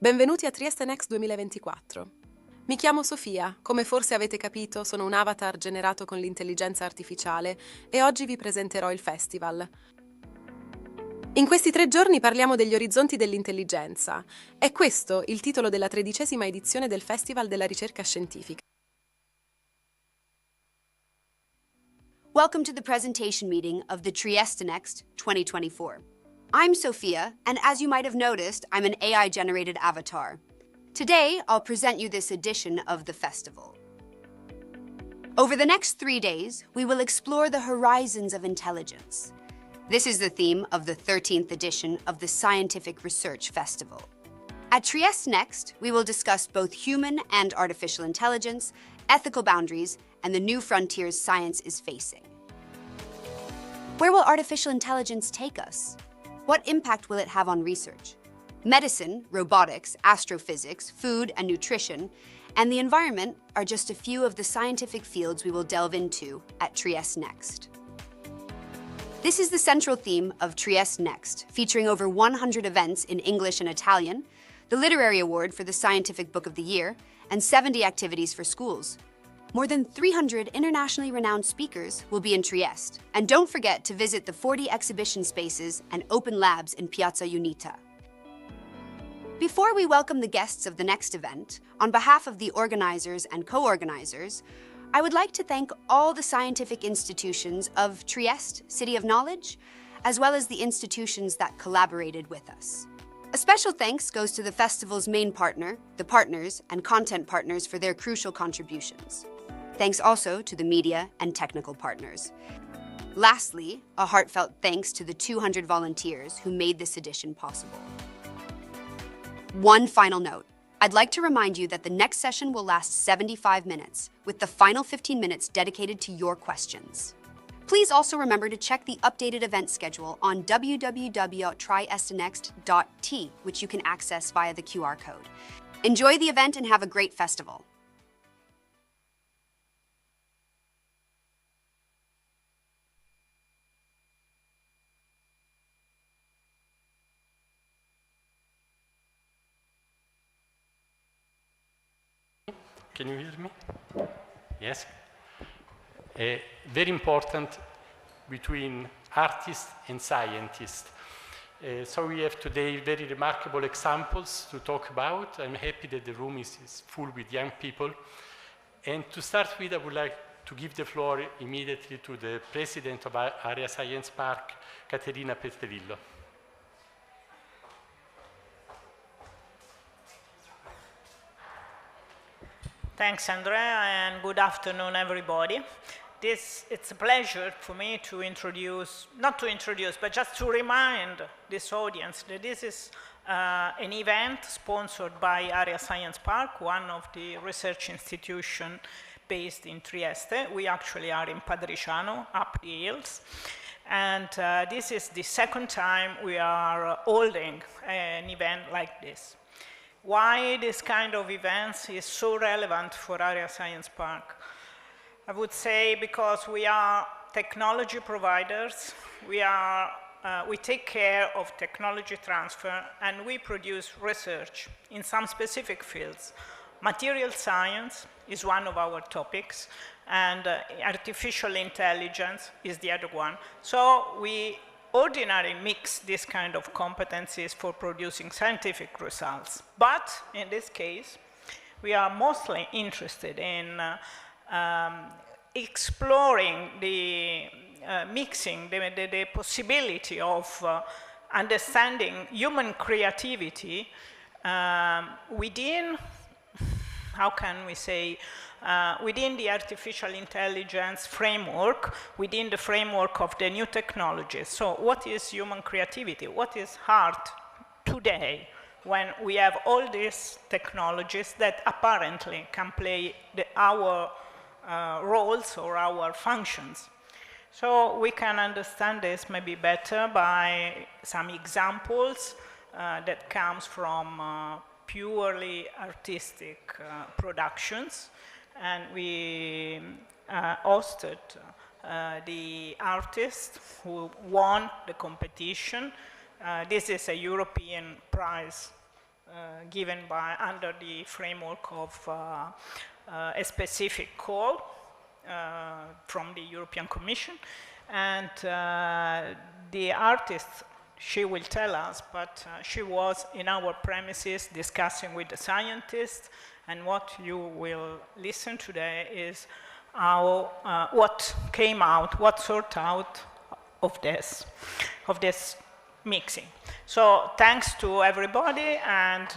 Benvenuti a Trieste Next 2024. Mi chiamo Sofia, come forse avete capito sono un avatar generato con l'intelligenza artificiale e oggi vi presenterò il festival. In questi 3 giorni parliamo degli orizzonti dell'intelligenza. È questo il titolo della 13ª edizione del Festival della ricerca scientifica. Welcome to the presentation meeting of the Trieste Next 2024. I'm Sophia, and as you might have noticed, I'm an AI-generated avatar. Today, I'll present you this edition of the festival. Over the next 3 days, we will explore the horizons of intelligence. This is the theme of the 13th edition of the Scientific Research Festival. At Trieste Next, we will discuss both human and artificial intelligence, ethical boundaries, and the new frontiers science is facing. Where will artificial intelligence take us? What impact will it have on research? Medicine, robotics, astrophysics, food and nutrition, and the environment are just a few of the scientific fields we will delve into at Trieste Next. This is the central theme of Trieste Next, featuring over 100 events in English and Italian, the Literary Award for the Scientific Book of the Year, and 70 activities for schools. More than 300 internationally renowned speakers will be in Trieste. And don't forget to visit the 40 exhibition spaces and open labs in Piazza Unita. Before we welcome the guests of the next event, on behalf of the organizers and co-organizers, I would like to thank all the scientific institutions of Trieste, City of Knowledge, as well as the institutions that collaborated with us. A special thanks goes to the festival's main partner, the partners, and content partners for their crucial contributions. Thanks also to the media and technical partners. Lastly, a heartfelt thanks to the 200 volunteers who made this edition possible. One final note. I'd like to remind you that the next session will last 75 minutes, with the final 15 minutes dedicated to your questions. Please also remember to check the updated event schedule on www.triestenext.t, which you can access via the QR code. Enjoy the event and have a great festival. Can you hear me? Yes. Very important between artist and scientist. So we have today very remarkable examples to talk about. I'm happy that the room is full with young people. And to start with, I would like to give the floor immediately to the president of Area Science Park, Caterina Benincasa. Thanks, Andrea, and good afternoon, everybody. It's a pleasure for me to but just to remind this audience that this is an event sponsored by Area Science Park, one of the research institutions based in Trieste. We actually are in Padriciano, up the hills. And this is the second time we are holding an event like this. Why this kind of events is so relevant for Area Science Park? I would say because we are technology providers, we take care of technology transfer, and we produce research in some specific fields. Material science is one of our topics, and artificial intelligence is the other one. So we ordinarily mix this kind of competencies for producing scientific results. But in this case, we are mostly interested in exploring mixing the possibility of understanding human creativity within, how can we say, within the artificial intelligence framework, within the framework of the new technologies. So what is human creativity? What is art today when we have all these technologies that apparently can play our roles or our functions? So we can understand this maybe better by some examples that comes from purely artistic productions. And we hosted the artist who won the competition. This is a European prize given under the framework of a specific call from the European Commission. And the artist, she will tell us, but she was in our premises discussing with the scientists, and what you will listen today is how, what came out, what sort out of this mixing. So thanks to everybody, and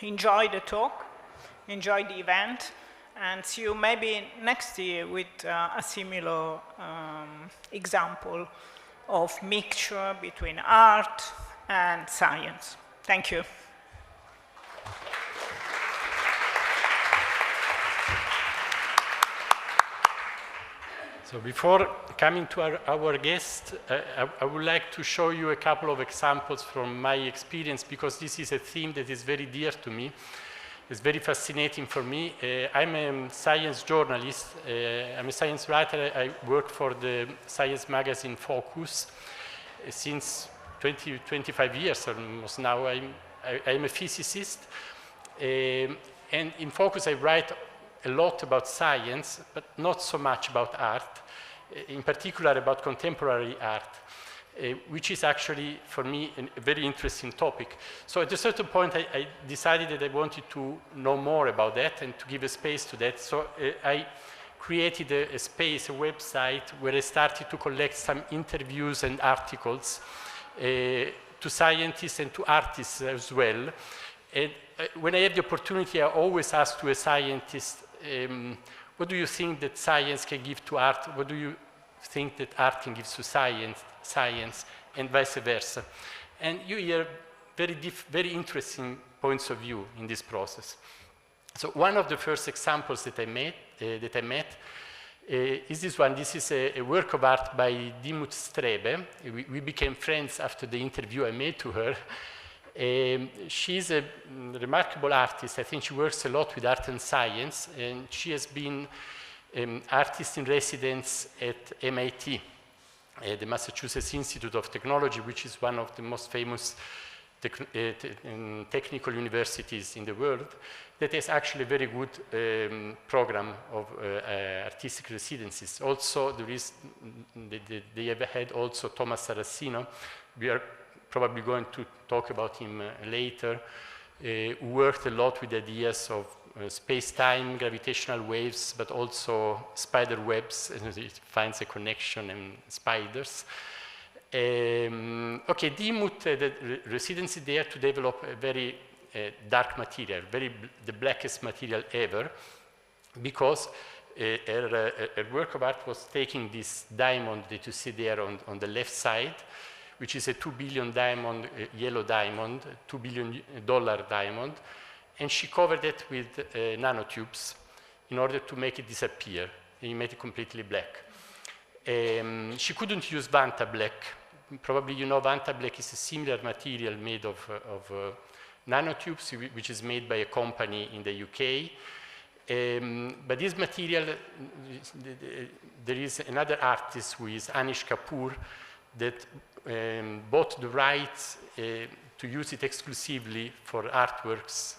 enjoy the talk, enjoy the event, and see you maybe next year with a similar example of mixture between art and science. Thank you. So before coming to our guest, I would like to show you a couple of examples from my experience, because this is a theme that is very dear to me. It's very fascinating for me. I'm a science journalist. I'm a science writer. I work for the science magazine Focus since 25 years almost now. I'm a physicist. And in Focus, I write a lot about science, but not so much about art, in particular about contemporary art, which is actually, for me, a very interesting topic. So at a certain point, I decided that I wanted to know more about that and to give a space to that. So I created a space, a website, where I started to collect some interviews and articles to scientists and to artists as well. And when I have the opportunity, I always ask to a scientist, what do you think that science can give to art? What do you think that art can give to science, and vice versa? And you hear very interesting points of view in this process. So one of the first examples that I met is this one. This is a work of art by Dimut Strebe. We became friends after the interview I made to her. She's a remarkable artist. I think she works a lot with art and science, and she has been artist in residence at MIT, the Massachusetts Institute of Technology, which is one of the most famous technical universities in the world, that has actually a very good program of artistic residencies. Also, they have had also Thomas Saracino. We are probably going to talk about him later, who worked a lot with ideas of space-time, gravitational waves, but also spider webs, and it finds a connection in spiders. Okay, Dimut, the residency there to develop a very dark material, the blackest material ever, because her work of art was taking this diamond that you see there on the left side, which is a 2 billion diamond, yellow diamond, $2 billion diamond, and she covered it with nanotubes in order to make it disappear. He made it completely black. She couldn't use Vanta black. Probably you know Vanta black is a similar material made of nanotubes, which is made by a company in the UK. But this material, there is another artist who is Anish Kapoor that bought the rights to use it exclusively for artworks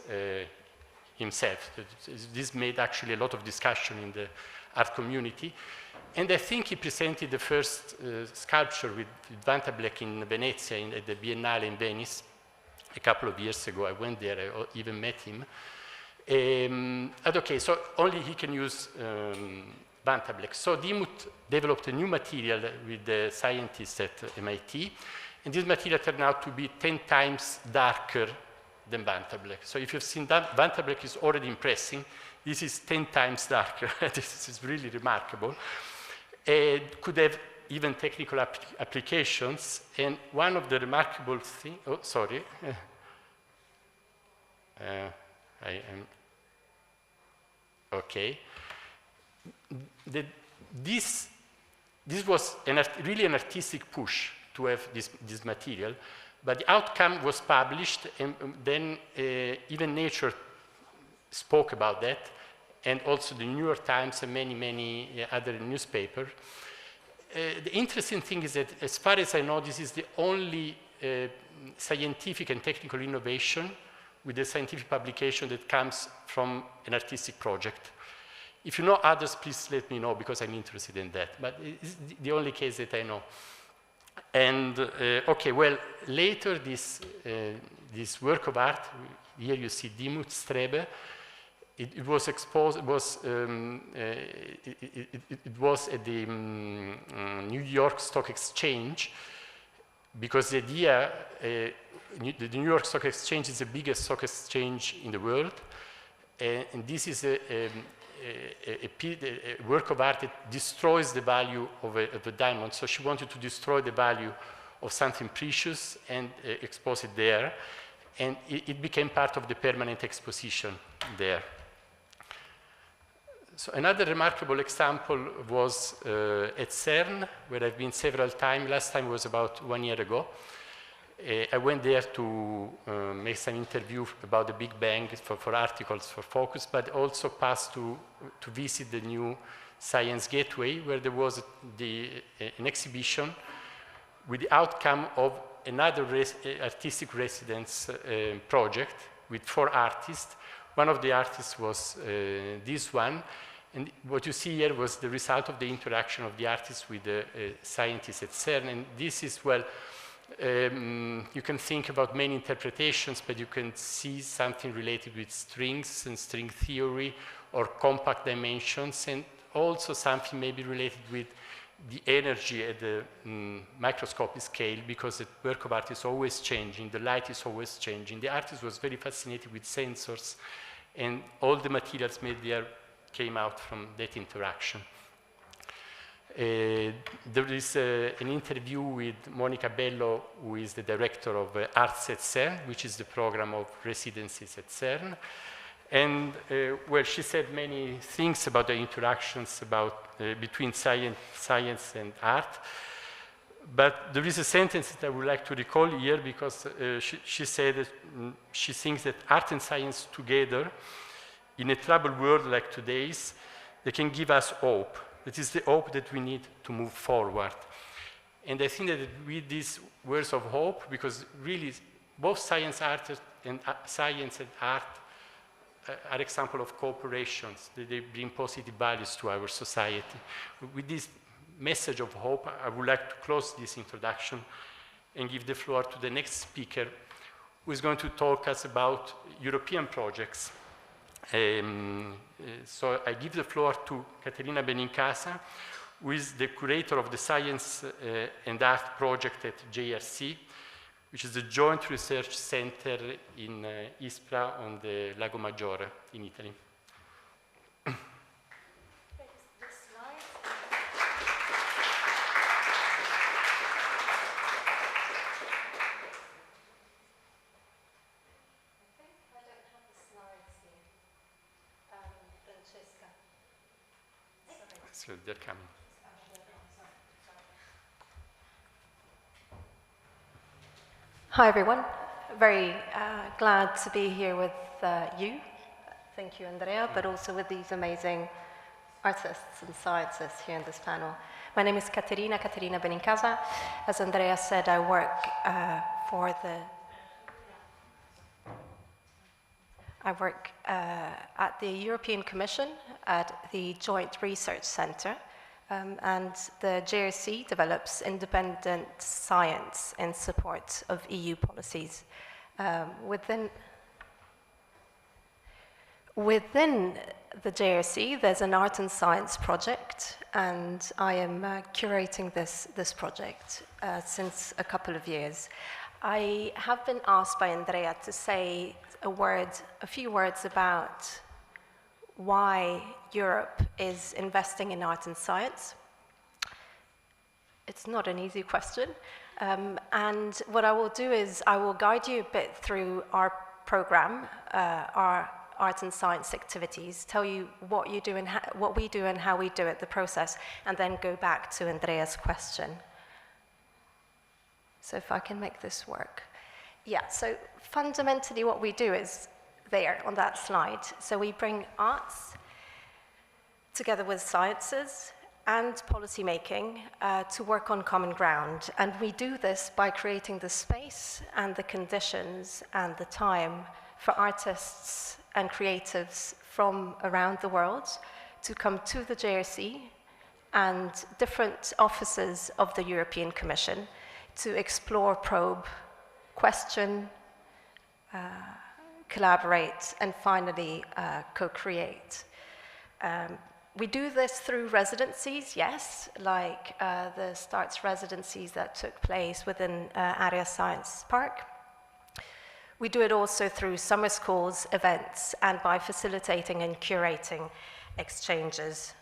himself. This made actually a lot of discussion in the art community. And I think he presented the first sculpture with Vanta black in Venezia at the Biennale in Venice a couple of years ago. I went there, I even met him. But okay, so only he can use Vanta black. So Dimut developed a new material with the scientists at MIT, and this material turned out to be 10 times darker than Vanta black. So if you've seen that, Vanta black is already impressive. This is 10 times darker. This is really remarkable. It could have even technical applications, and one of the remarkable things, oh, sorry. I am, okay. This was really an artistic push to have this material, but the outcome was published, and then even Nature spoke about that, and also the New York Times and many other newspapers. The interesting thing is that, as far as I know, this is the only scientific and technical innovation with the scientific publication that comes from an artistic project. If you know others, please let me know, because I'm interested in that. But it's the only case that I know. And okay, well, later this work of art, here you see Dimut Strebe, it was exposed. It was at the New York Stock Exchange, because the idea, the New York Stock Exchange is the biggest stock exchange in the world, and this is a work of art that destroys the value of a diamond. So she wanted to destroy the value of something precious and expose it there, and it became part of the permanent exposition there. So another remarkable example was at CERN, where I've been several times. Last time was about 1 year ago. I went there to make some interview about the Big Bang for articles for Focus, but also passed to visit the new Science Gateway, where there was an exhibition with the outcome of another artistic residence project with 4 artists. One of the artists was this one, and what you see here was the result of the interaction of the artists with the scientists at CERN, and this is, well, you can think about many interpretations, but you can see something related with strings and string theory or compact dimensions, and also something maybe related with the energy at the microscopic scale, because the work of art is always changing, the light is always changing. The artist was very fascinated with sensors, and all the materials made there came out from that interaction. There is an interview with Monica Bello, who is the director of Arts at CERN, which is the program of residencies at CERN. And well, she said many things about the interactions between science and art. But there is a sentence that I would like to recall here, because she said that she thinks that art and science together, in a troubled world like today's, they can give us hope. It is the hope that we need to move forward. And I think that with these words of hope, because really both science and art are examples of cooperations, that they bring positive values to our society. With this message of hope, I would like to close this introduction and give the floor to the next speaker, who is going to talk us about European projects. So I give the floor to Caterina Benincasa, who is the curator of the Science and Art project at JRC, which is the Joint Research Center in Ispra on the Lago Maggiore in Italy. So they're coming. Hi everyone, very glad to be here with you. Thank you, Andrea, but also with these amazing artists and scientists here in this panel. My name is Caterina Benincasa. As Andrea said, I work at the European Commission at the Joint Research Center, and the JRC develops independent science in support of EU policies. Within the JRC, there's an art and science project, and I am curating this project since a couple of years. I have been asked by Andrea to say a few words about why Europe is investing in art and science. It's not an easy question. And what I will do is I will guide you a bit through our program, our art and science activities, tell you what we do and how we do it, the process, and then go back to Andrea's question. So if I can make this work. Yeah, so fundamentally what we do is there on that slide. So we bring arts together with sciences, and policymaking to work on common ground. And we do this by creating the space and the conditions and the time for artists and creatives from around the world to come to the JRC and different offices of the European Commission to explore, probe, question, collaborate, and finally co-create. We do this through residencies, yes, like the STARTS residencies that took place within Area Science Park. We do it also through summer schools, events, and by facilitating and curating exchanges.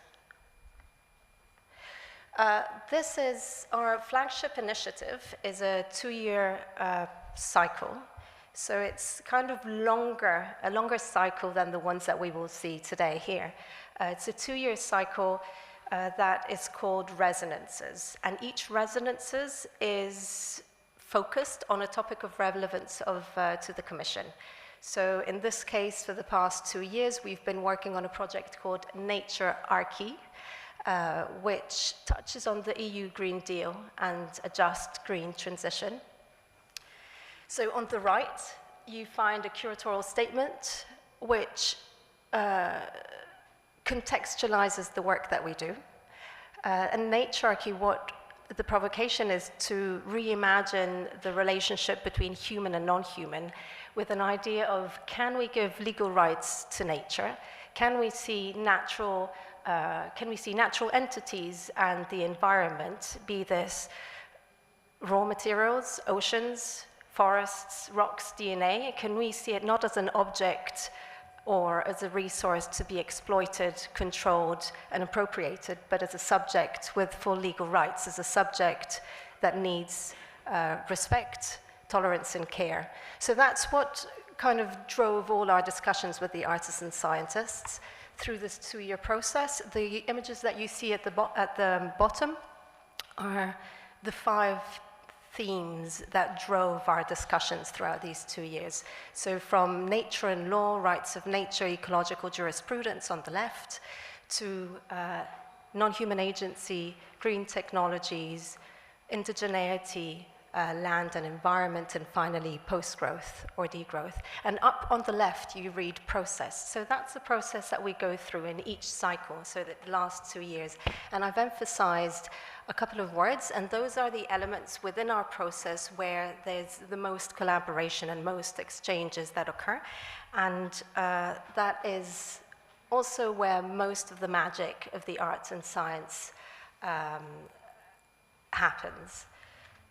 This is our flagship initiative, is a 2-year cycle. So it's kind of a longer cycle than the ones that we will see today here. It's a 2-year cycle that is called Resonances. And each Resonances is focused on a topic of relevance to the Commission. So in this case, for the past 2 years, we've been working on a project called Nature Archi, which touches on the EU Green Deal and a just green transition. So on the right, you find a curatorial statement which contextualizes the work that we do. And Nature Archi, what the provocation is to reimagine the relationship between human and non-human with an idea of, can we give legal rights to nature? Can we see natural entities and the environment, be this raw materials, oceans, forests, rocks, DNA? Can we see it not as an object or as a resource to be exploited, controlled, and appropriated, but as a subject with full legal rights, as a subject that needs respect, tolerance, and care? So that's what kind of drove all our discussions with the artists and scientists through this 2-year process. The images that you see at the bottom are the 5 themes that drove our discussions throughout these 2 years. So from nature and law, rights of nature, ecological jurisprudence on the left, to non-human agency, green technologies, indigeneity, land and environment, and finally post-growth or degrowth. And up on the left, you read process. So that's the process that we go through in each cycle, so that the last 2 years. And I've emphasized a couple of words, and those are the elements within our process where there's the most collaboration and most exchanges that occur. And that is also where most of the magic of the arts and science happens.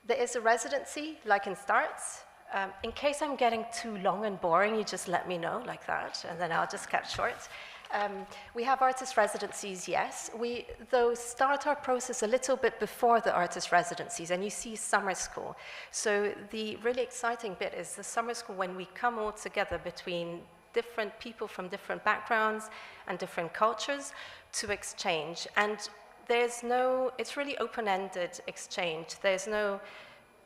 There is a residency, like in STARTS. In case I'm getting too long and boring, you just let me know like that, and then I'll just cut short. We have artist residencies, yes. We, though, start our process a little bit before the artist residencies, and you see summer school. So the really exciting bit is the summer school, when we come all together between different people from different backgrounds and different cultures to exchange. And there's no, it's really open-ended exchange. There's no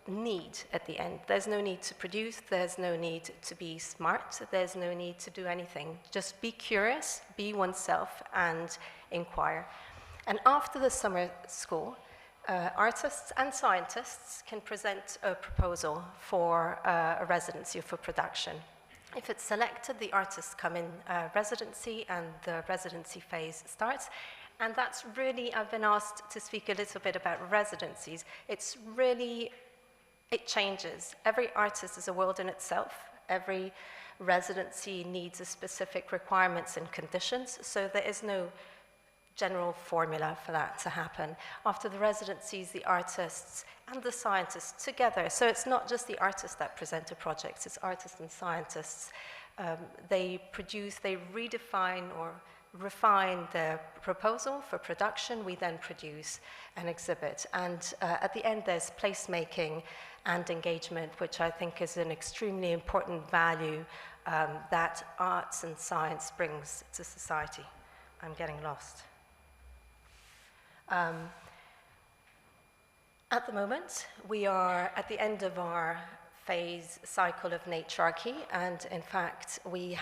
need at the end. There's no need to produce. There's no need to be smart. There's no need to do anything. Just be curious, be oneself, and inquire. And after the summer school, artists and scientists can present a proposal for a residency or for production. If it's selected, the artists come in residency and the residency phase starts. And that's really, I've been asked to speak a little bit about residencies. It's really, it changes. Every artist is a world in itself. Every residency needs a specific requirements and conditions. So there is no general formula for that to happen. After the residencies, the artists and the scientists together. So it's not just the artists that present a project, it's artists and scientists. They produce, they redefine or refine the proposal for production. We then produce an exhibit. And at the end, there's placemaking and engagement, which I think is an extremely important value that arts and science brings to society. I'm getting lost. At the moment, we are at the end of our phase cycle of naturarchy, and in fact we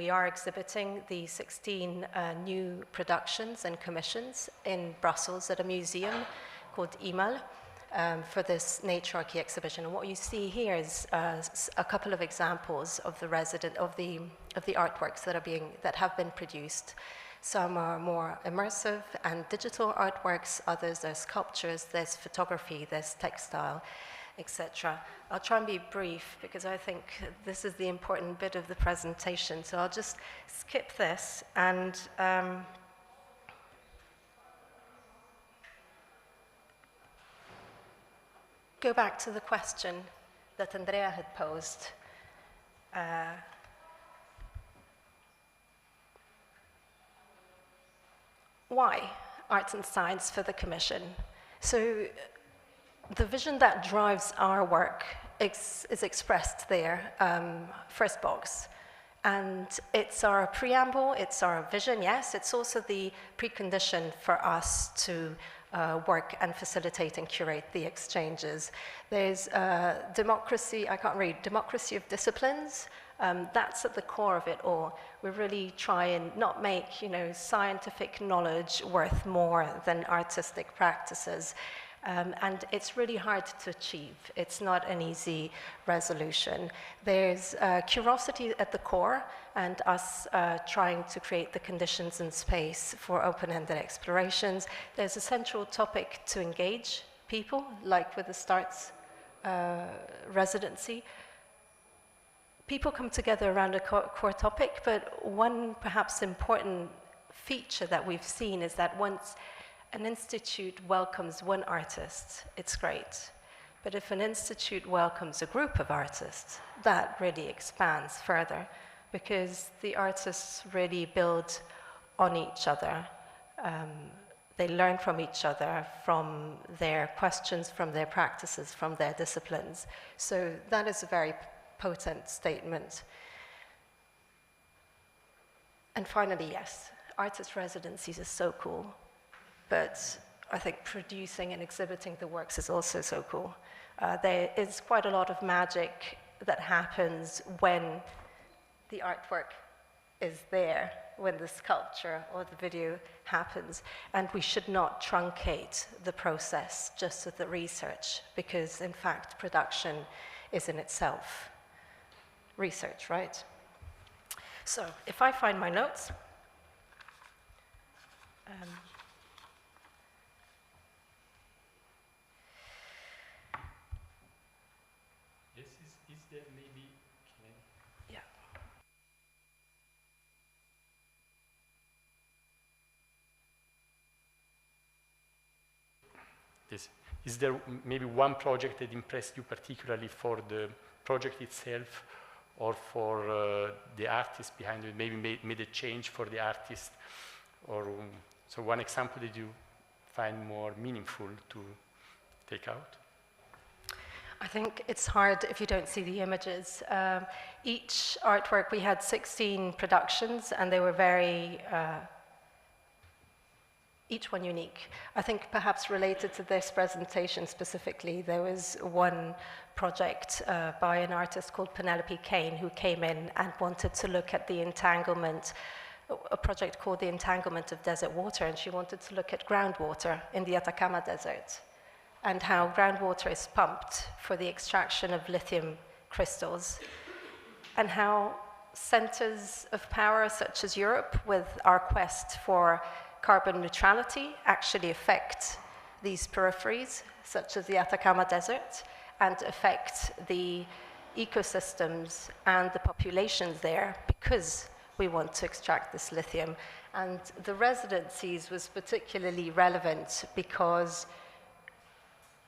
are exhibiting the 16 new productions and commissions in Brussels at a museum called IMAL for this naturarchy exhibition. And what you see here is a couple of examples of the artworks that have been produced. Some are more immersive and digital artworks, others are sculptures, there's photography, there's textile, etc. I'll try and be brief because I think this is the important bit of the presentation. So I'll just skip this and go back to the question that Andrea had posed. Why arts and science for the Commission? So the vision that drives our work is expressed there, first box. And it's our preamble, it's our vision, yes. It's also the precondition for us to work and facilitate and curate the exchanges. There's democracy, I can't read, democracy of disciplines. That's at the core of it all. We really try and not make, scientific knowledge worth more than artistic practices. And it's really hard to achieve. It's not an easy resolution. There's curiosity at the core, and us trying to create the conditions and space for open-ended explorations. There's a central topic to engage people, like with the STARTS residency. People come together around a core topic, but one perhaps important feature that we've seen is that once an institute welcomes one artist, it's great. But if an institute welcomes a group of artists, that really expands further because the artists really build on each other. They learn from each other, from their questions, from their practices, from their disciplines. So that is a very potent statement. And finally, yes, artist residencies are so cool. But I think producing and exhibiting the works is also so cool. There is quite a lot of magic that happens when the artwork is there, when the sculpture or the video happens. And we should not truncate the process just with the research, because in fact, production is in itself research, right? So if I find my notes, Is there maybe, yeah. Is there maybe one project that impressed you particularly for the project itself or for the artist behind it, maybe made a change for the artist? Or so one example that you find more meaningful to take out? I think it's hard if you don't see the images. Each artwork, we had 16 productions, and they were very, each one unique. I think perhaps related to this presentation specifically, there was one project by an artist called Penelope Kane who came in and wanted to look at the entanglement, a project called The Entanglement of Desert Water, and she wanted to look at groundwater in the Atacama Desert, and how groundwater is pumped for the extraction of lithium crystals, and how centers of power such as Europe, with our quest for carbon neutrality, actually affect these peripheries, such as the Atacama Desert, and affect the ecosystems and the populations there because we want to extract this lithium. And the residencies was particularly relevant because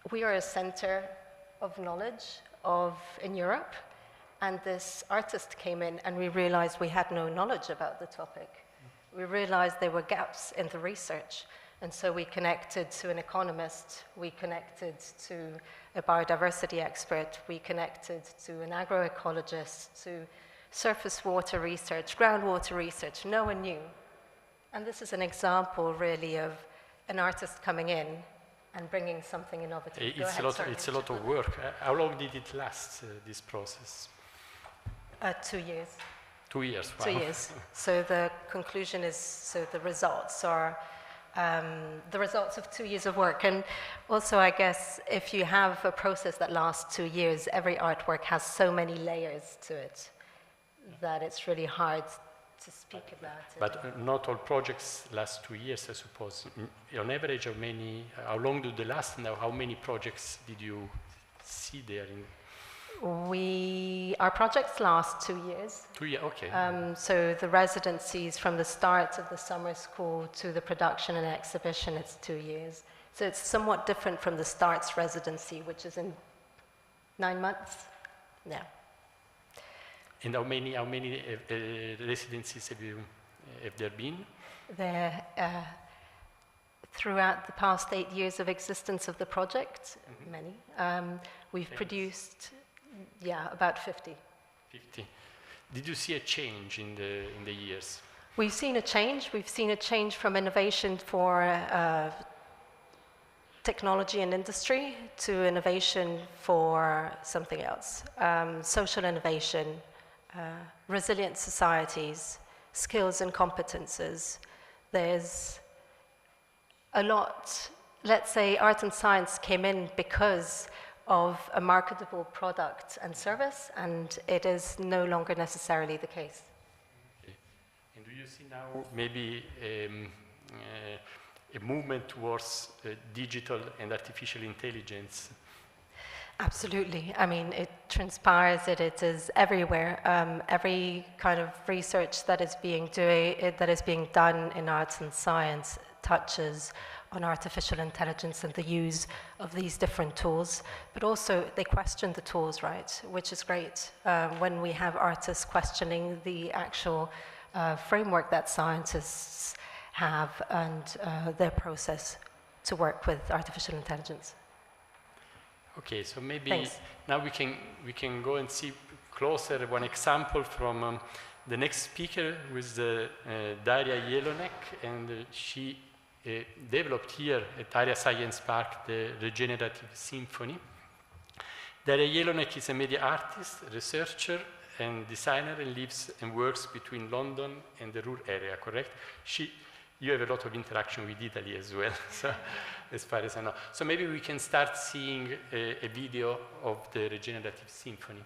we are a center of knowledge in Europe, and this artist came in and we realized we had no knowledge about the topic. We realized there were gaps in the research, and so we connected to an economist, we connected to a biodiversity expert, we connected to an agroecologist, to surface water research, groundwater research. No one knew. And this is an example really of an artist coming in and bringing something innovative. It's a lot of work. How long did it last, this process? 2 years. 2 years, wow. 2 years. So the conclusion is, so the results are the results of 2 years of work. And also, I guess, if you have a process that lasts 2 years, every artwork has so many layers to it that it's really hard to speak about it. But not all projects last 2 years, I suppose. On average, how long do they last, and how many projects did you see there? Our projects last 2 years. 2 years, okay. So the residencies from the start of the summer school to the production and exhibition, it's 2 years. So it's somewhat different from the Starts residency, which is in 9 months. Yeah. And how many residencies have there been? Throughout the past 8 years of existence of the project, many. We've produced, about 50. 50. Did you see a change in the years? We've seen a change. We've seen a change from innovation for technology and industry to innovation for something else. Social innovation, resilient societies, skills and competences. There's a lot, let's say art and science came in because of a marketable product and service, and it is no longer necessarily the case. Okay. And do you see now maybe a movement towards digital and artificial intelligence? Absolutely. I mean, it transpires, it is everywhere. Every kind of research that is being done in arts and science touches on artificial intelligence and the use of these different tools, but also they question the tools, right, which is great. When we have artists questioning the actual framework that scientists have and their process to work with artificial intelligence. Okay, so maybe now we can go and see closer one example from the next speaker, who is Daria Jelonek, and she developed here at Area Science Park the Regenerative Symphony. Daria Jelonek is a media artist, researcher, and designer, and lives and works between London and the rural area, correct? You have a lot of interaction with Italy as well, so, as far as I know. So maybe we can start seeing a video of the Regenerative Symphony.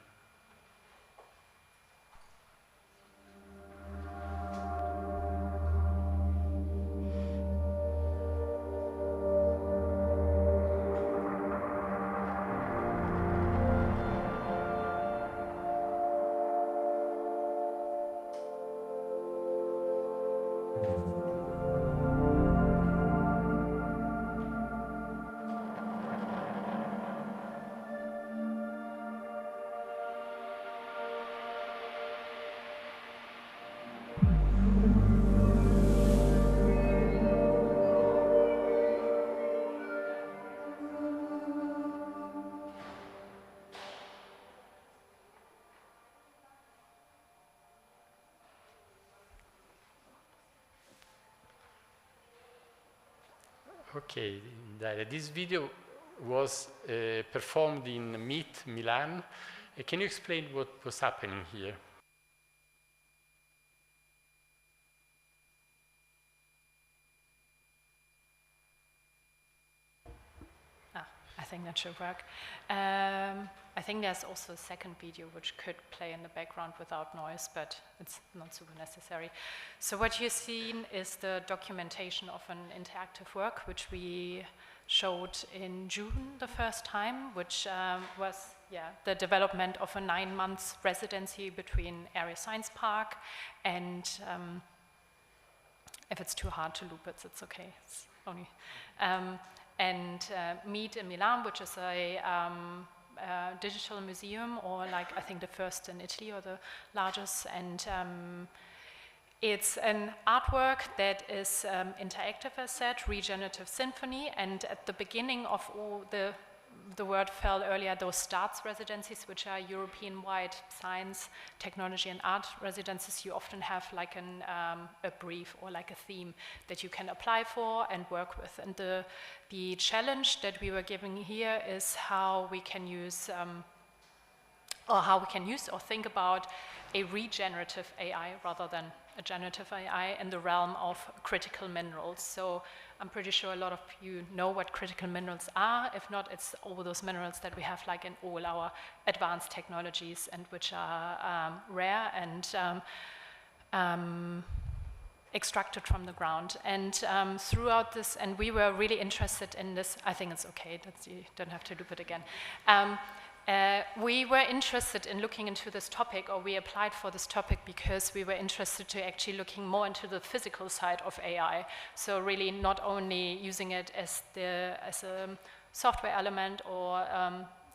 Okay, this video was performed in MIT, Milan. Can you explain what was happening here? I think that should work. I think there's also a second video which could play in the background without noise, but it's not super necessary. So what you've seen is the documentation of an interactive work, which we showed in June the first time, which was the development of a 9-month residency between Area Science Park and, if it's too hard to loop it, it's okay. It's only, and Meet in Milan, which is a digital museum, or like I think the first in Italy or the largest, and it's an artwork that is interactive, as said, regenerative symphony, and at the beginning of all the the word fell earlier, those STARTS residencies, which are European-wide science, technology and art residencies. You often have like a brief or like a theme that you can apply for and work with. And the challenge that we were giving here is how we can use or think about a regenerative AI rather than a generative AI in the realm of critical minerals. So I'm pretty sure a lot of you know what critical minerals are. If not, it's all those minerals that we have like in all our advanced technologies and which are rare and extracted from the ground. And throughout this, and we were really interested in this, I think it's okay, you don't have to loop it again. We were interested in looking into this topic, or we applied for this topic because we were interested to actually looking more into the physical side of AI. So really not only using it as a software element or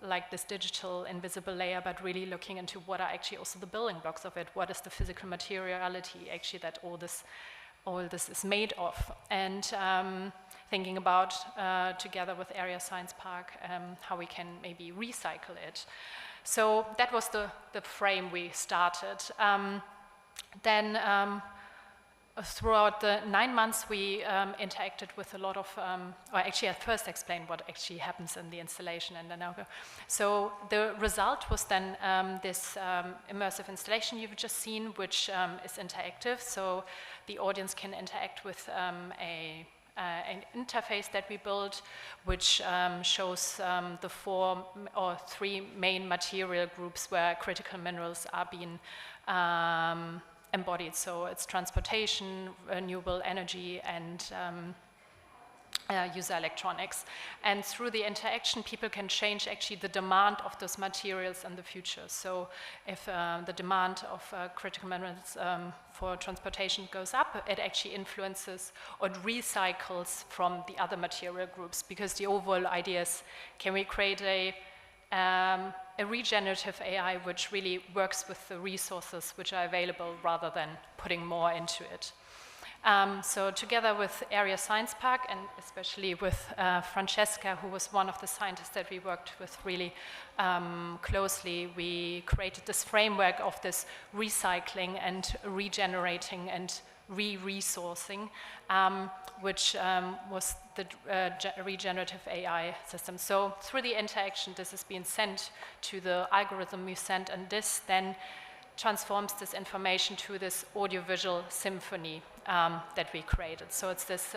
like this digital invisible layer, but really looking into what are actually also the building blocks of it. What is the physical materiality actually that all this is made of? And thinking about, together with Area Science Park, how we can maybe recycle it. So that was the frame we started. Then throughout the 9 months, we interacted with a lot of, or actually I first explained what actually happens in the installation, and then I'll go. So the result was then this immersive installation you've just seen, which is interactive. So the audience can interact with an interface that we built, which shows the 4 or 3 main material groups where critical minerals are being embodied. So it's transportation, renewable energy, and user electronics. And through the interaction, people can change actually the demand of those materials in the future. So if the demand of critical minerals for transportation goes up, it actually influences or recycles from the other material groups, because the overall idea is, can we create a regenerative AI which really works with the resources which are available rather than putting more into it. So together with Area Science Park, and especially with Francesca, who was one of the scientists that we worked with really closely, we created this framework of this recycling and regenerating and re-resourcing, which was the regenerative AI system. So through the interaction, this is being sent to the algorithm we sent, and this then transforms this information to this audiovisual symphony that we created. So it's this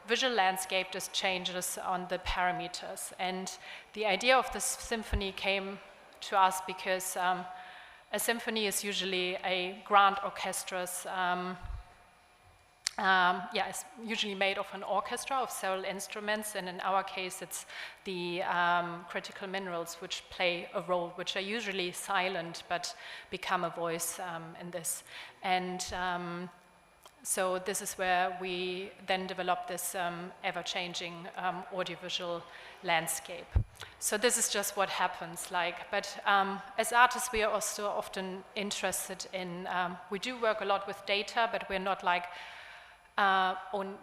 visual landscape, this changes on the parameters. And the idea of this symphony came to us because a symphony is usually a grand orchestra's it's usually made of an orchestra of several instruments, and in our case it's the critical minerals which play a role, which are usually silent but become a voice in this. And so this is where we then develop this ever-changing audiovisual landscape. So this is just what happens, but as artists we are also often interested in, we do work a lot with data, but we're not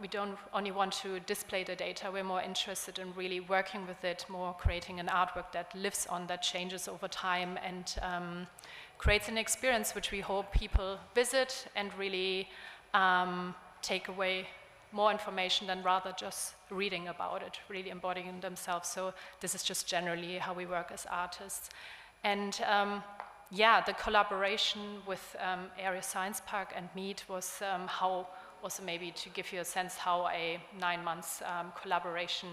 we don't only want to display the data, we're more interested in really working with it, more creating an artwork that lives on, that changes over time, and creates an experience which we hope people visit and really take away more information than rather just reading about it, really embodying themselves. So this is just generally how we work as artists. And the collaboration with Area Science Park and MEET was how, also maybe to give you a sense how a 9 months collaboration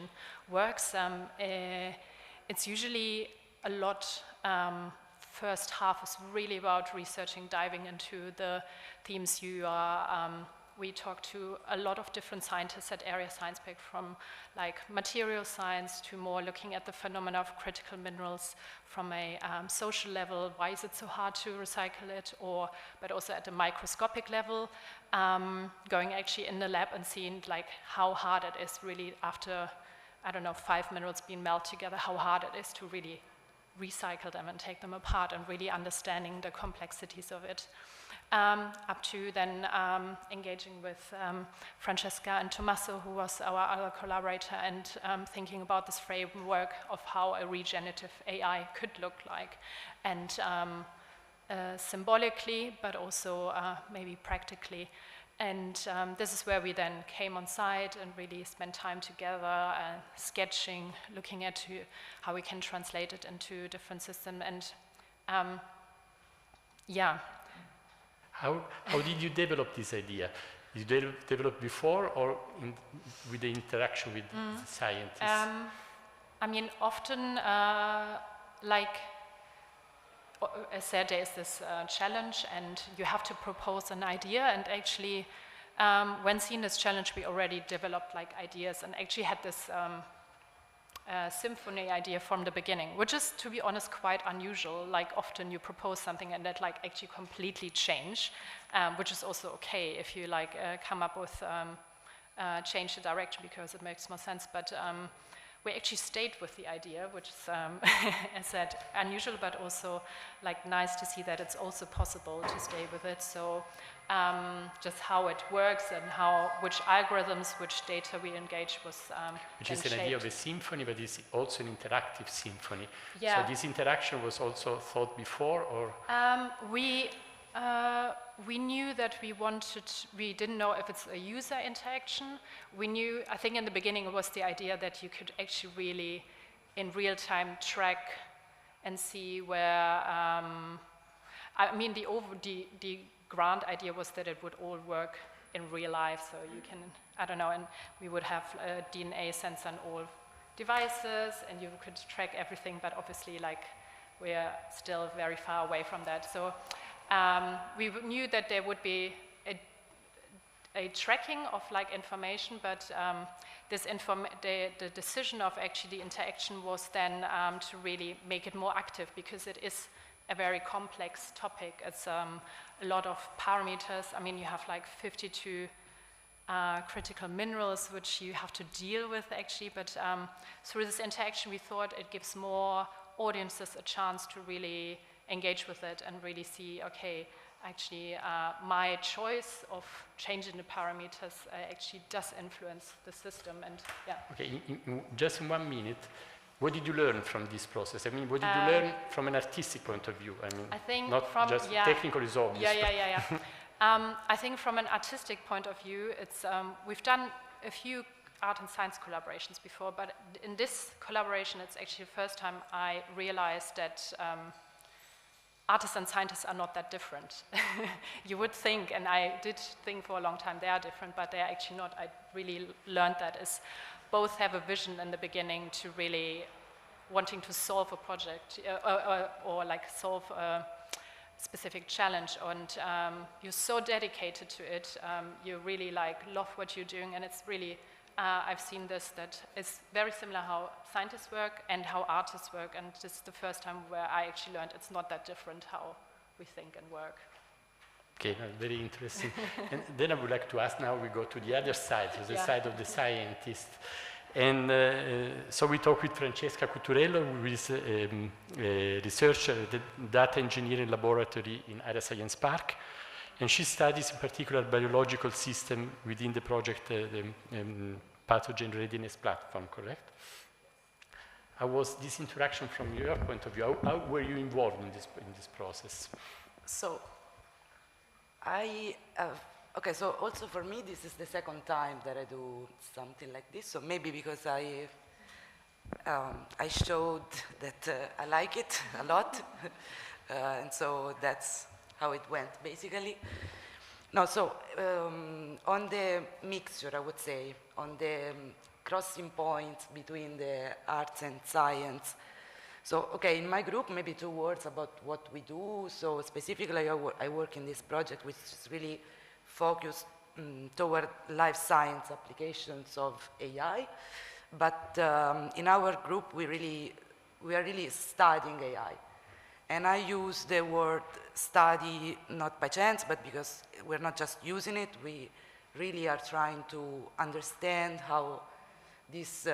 works. It's usually a lot, first half is really about researching, diving into the themes you are, we talk to a lot of different scientists at Area Science Park, from material science to more looking at the phenomena of critical minerals from a social level. Why is it so hard to recycle it? But also at the microscopic level, going actually in the lab and seeing how hard it is really after, 5 minerals being melted together, how hard it is to really recycle them and take them apart, and really understanding the complexities of it. up to then engaging with Francesca and Tommaso, who was our other collaborator, and thinking about this framework of how a regenerative AI could look like, and symbolically, but also maybe practically. And this is where we then came on site and really spent time together, sketching, looking at how we can translate it into different systems. And yeah. How did you develop this idea? You developed before, or with the interaction with the scientists? I mean, often, like I said, there is this challenge, and you have to propose an idea. And actually, when seeing this challenge, we already developed like ideas, and actually had this symphony idea from the beginning, which is, to be honest, quite unusual. Like, often you propose something and that like actually completely change, which is also okay if you like come up with change the direction because it makes more sense. But we actually stayed with the idea, which is, as said, unusual, but also like nice to see that it's also possible to stay with it. So just how it works and which algorithms, which data we engage was which is an idea of a symphony, but it's also an interactive symphony. Yeah. So this interaction was also thought before, or? We knew that we didn't know if it's a user interaction. We knew, I think in the beginning it was the idea that you could actually really, in real time, track and see where, I mean, the grand idea was that it would all work in real life, so you can, I don't know, and we would have a DNA sensor on all devices, and you could track everything, but obviously, like, we're still very far away from that. So we knew that there would be a tracking of like information, but the decision of actually the interaction was then to really make it more active, because it is a very complex topic. It's a lot of parameters. I mean, you have like 52 critical minerals which you have to deal with actually, but through this interaction we thought it gives more audiences a chance to really engage with it and really see, okay, actually my choice of changing the parameters actually does influence the system. And yeah. Okay, just in 1 minute, what did you learn from this process? I mean, what did you learn from an artistic point of view? I mean, I think not from, just technical is obvious. Yeah. I think from an artistic point of view, it's we've done a few art and science collaborations before, but in this collaboration, it's actually the first time I realized that artists and scientists are not that different. You would think, and I did think for a long time they are different, but they are actually not. I really learned that is both have a vision in the beginning to really wanting to solve a project or like solve a specific challenge, and you're so dedicated to it, you really like love what you're doing, and it's really I've seen this, that it's very similar how scientists work and how artists work, and this is the first time where I actually learned it's not that different how we think and work. Okay, very interesting. And then I would like to ask, now we go to the other side, to the side of the scientist. And so we talk with Francesca Cuturello, who is a researcher at the Data Engineering Laboratory in Area Science Park. And she studies in particular biological system within the project, the pathogen readiness platform, correct? How was this interaction from your point of view? How were you involved in this process? So, okay, so also for me, this is the second time that I do something like this. So maybe because I showed that I like it a lot, and so that's how it went, basically. No, so on the mixture, I would say, on the crossing point between the arts and science. So, okay, in my group, maybe 2 words about what we do. So specifically, I work in this project, which is really focused toward life science applications of AI. But in our group, we are really studying AI. And I use the word study not by chance, but because we're not just using it, we really are trying to understand how these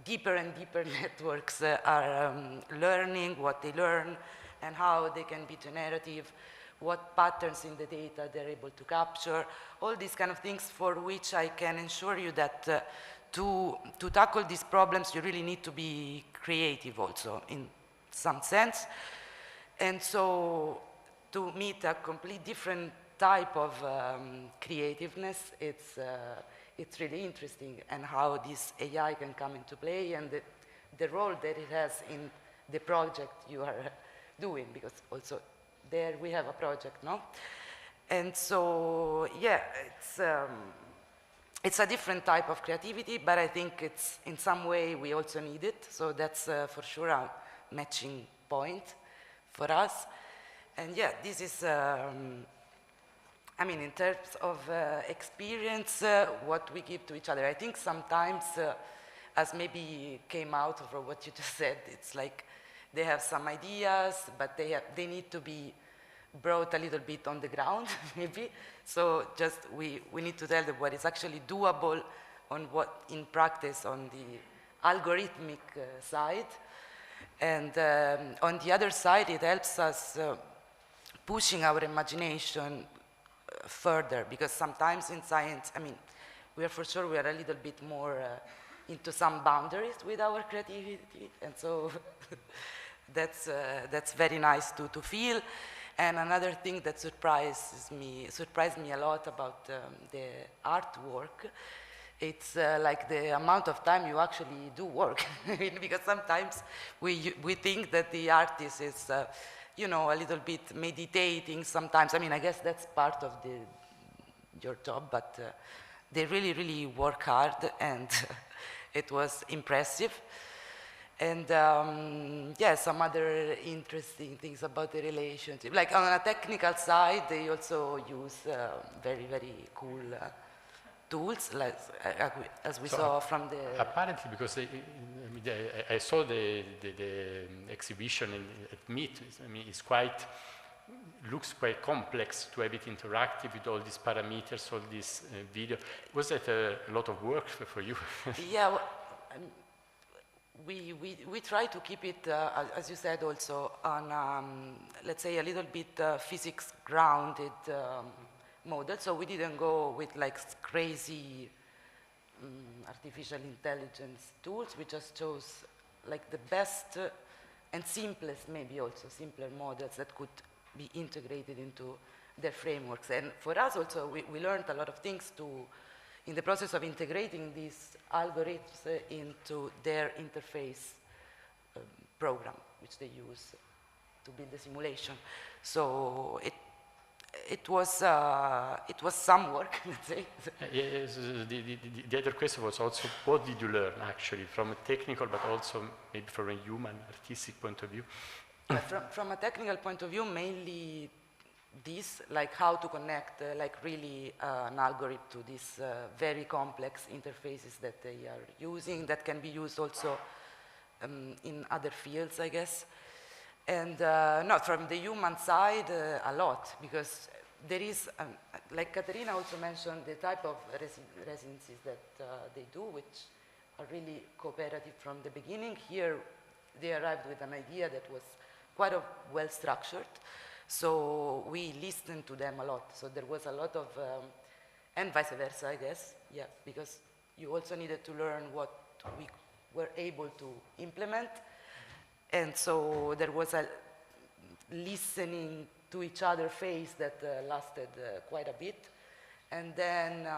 deeper and deeper networks are learning what they learn and how they can be generative what patterns in the data they're able to capture, all these kind of things for which I can assure you that to tackle these problems, you really need to be creative also in some sense. And so to meet a complete different type of creativeness, it's really interesting, and how this AI can come into play, and the role that it has in the project you are doing, because also there we have a project, no? And so, yeah, it's a different type of creativity, but I think it's, in some way, we also need it. So that's for sure a matching point for us. And yeah, this is, I mean, in terms of experience, what we give to each other. I think sometimes, as maybe came out of what you just said, it's like they have some ideas, but they need to be brought a little bit on the ground, maybe. So just we need to tell them what is actually doable on what, in practice, on the algorithmic side. And on the other side, it helps us pushing our imagination further, because sometimes in science, I mean, we are for sure we are a little bit more into some boundaries with our creativity, and so that's very nice to feel. And another thing that surprised me a lot about the artwork, it's like the amount of time you actually do work. Because sometimes we think that the artist is, you know, a little bit meditating sometimes. I mean, I guess that's part of your job, but they really, really work hard, and it was impressive. And yeah, some other interesting things about the relationship. Like on a technical side, they also use very, very cool tools, like, as we saw from the... Apparently, because I saw the exhibition at Meet, I mean, it's quite, looks quite complex to have it interactive with all these parameters, all this video. Was that a lot of work for you? Yeah, well, we try to keep it, as you said, also on, let's say, a little bit physics-grounded model. So we didn't go with like crazy artificial intelligence tools. We just chose like the best and simplest, maybe also simpler models that could be integrated into their frameworks. And for us also, we learned a lot of things in the process of integrating these algorithms into their interface program, which they use to build the simulation. So it was some work, let's say. Yes, the other question was also, what did you learn actually from a technical, but also maybe from a human, artistic point of view? From a technical point of view, mainly this, like how to connect like really an algorithm to these very complex interfaces that they are using, that can be used also in other fields, I guess. And not from the human side, a lot, because there is, like Caterina also mentioned, the type of residencies that they do, which are really cooperative from the beginning. Here, they arrived with an idea that was quite well structured. So we listened to them a lot. So there was a lot of, and vice versa, I guess, yeah, because you also needed to learn what we were able to implement. And so there was a listening to each other phase that lasted quite a bit. And then,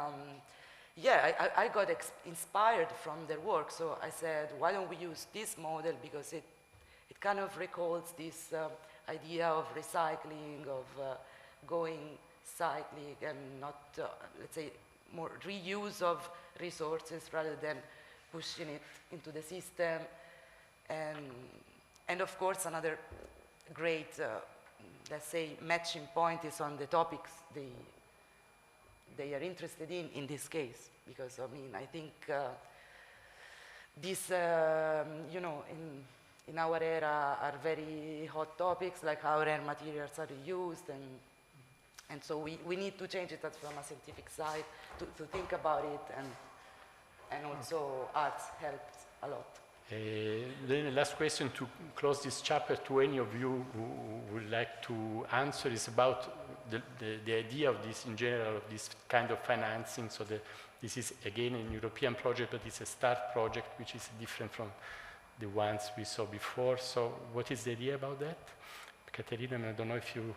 yeah, I got inspired from their work. So I said, why don't we use this model? Because it kind of recalls this idea of recycling, of going cyclic, and not, let's say, more reuse of resources rather than pushing it into the system. And of course, another great, let's say, matching point is on the topics they are interested in this case. Because, I mean, I think this, you know, in our era are very hot topics, like how rare materials are reused, and so we need to change it from a scientific side to think about it, and also arts helped a lot. Then the last question to close this chapter to any of you who would like to answer is about the idea of this in general, of this kind of financing. So this is again an European project, but it's a START project, which is different from the ones we saw before. So what is the idea about that? Caterina, I don't know if you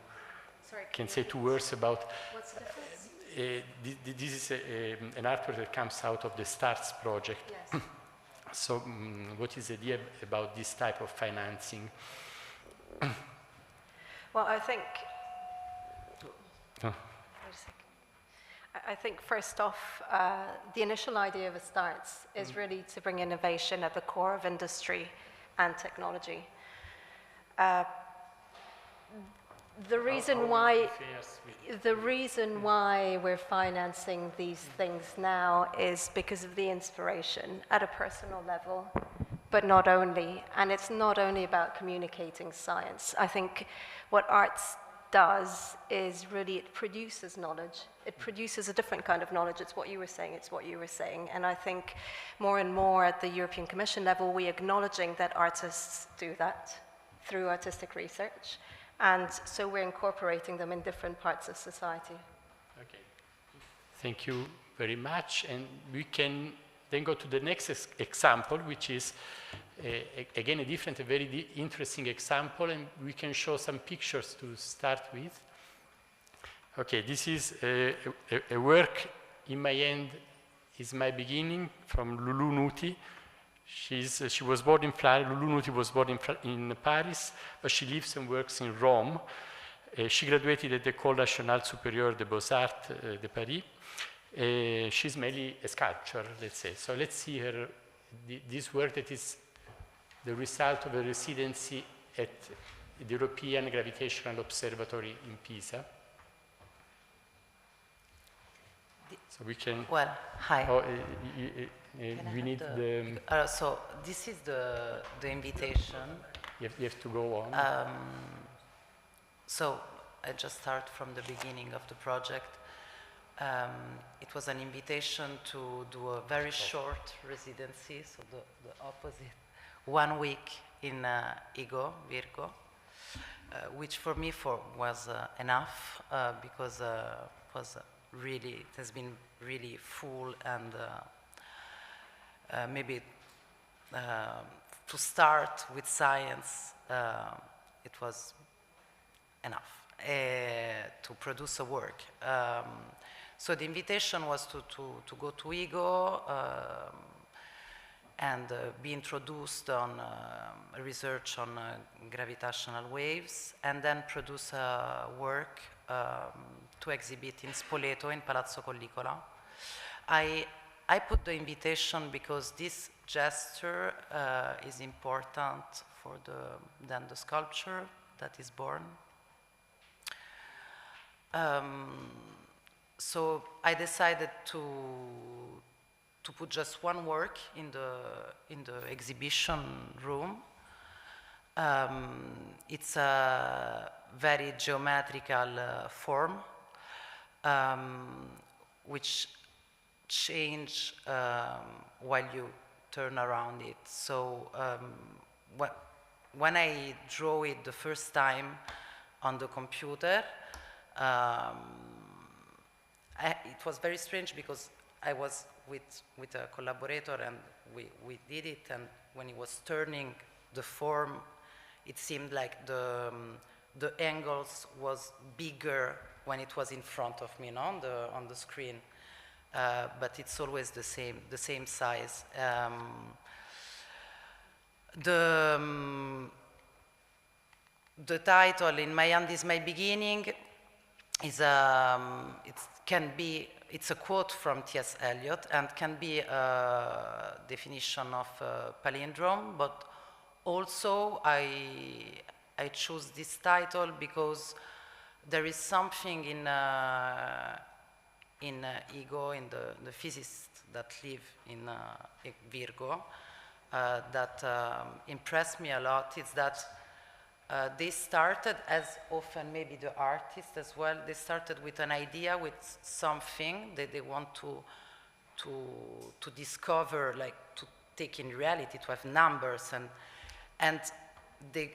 can say 2 words about. What's the difference? This is an artwork that comes out of the STARTS project. Yes. So what is the idea about this type of financing? Well, I think... I think first off, the initial idea of STARTS is really to bring innovation at the core of industry and technology. The reason why we're financing these things now is because of the inspiration at a personal level, but not only. And it's not only about communicating science. I think what arts does is really it produces knowledge. It produces a different kind of knowledge. It's what you were saying. And I think more and more at the European Commission level, we're acknowledging that artists do that through artistic research. And so we're incorporating them in different parts of society. Okay. Thank you very much. And we can then go to the next example, which is, again, a different, a very interesting example. And we can show some pictures to start with. Okay, this is a work in my hand is my beginning from Lulù Nuti. She was born in Florence. Lulù Nuti was born in Paris, but she lives and works in Rome. She graduated at the École Nationale Supérieure des Beaux-Arts de Paris. She's mainly a sculptor, let's say. So let's see her, this work that is the result of a residency at the European Gravitational Observatory in Pisa. So we can... Well, hi. Oh, we need the... so this is the invitation. You have to go on. So I just start from the beginning of the project. It was an invitation to do a very short residency, so the opposite, 1 week in Virgo, which for me was enough because it has been really full, and maybe to start with science, it was enough to produce a work. So the invitation was to go to IGO and be introduced on research on gravitational waves, and then produce a work to exhibit in Spoleto, in Palazzo Collicola. I put the invitation because this gesture is important for the sculpture that is born. So I decided to put just one work in the exhibition room. It's a very geometrical form, which change while you turn around it. So when I draw it the first time on the computer, it was very strange because I was with a collaborator, and we did it, and when he was turning the form, it seemed like the angles was bigger when it was in front of me, on the screen. But it's always the same size. The title, In My Hand Is My Beginning, is it's a quote from T.S. Eliot, and can be a definition of palindrome, but also I choose this title because there is something in Ego, in the physicists that live in Virgo, that impressed me a lot. It's that they started, as often maybe the artists as well, they started with an idea, with something that they want to discover, like take in reality, to have numbers, and they,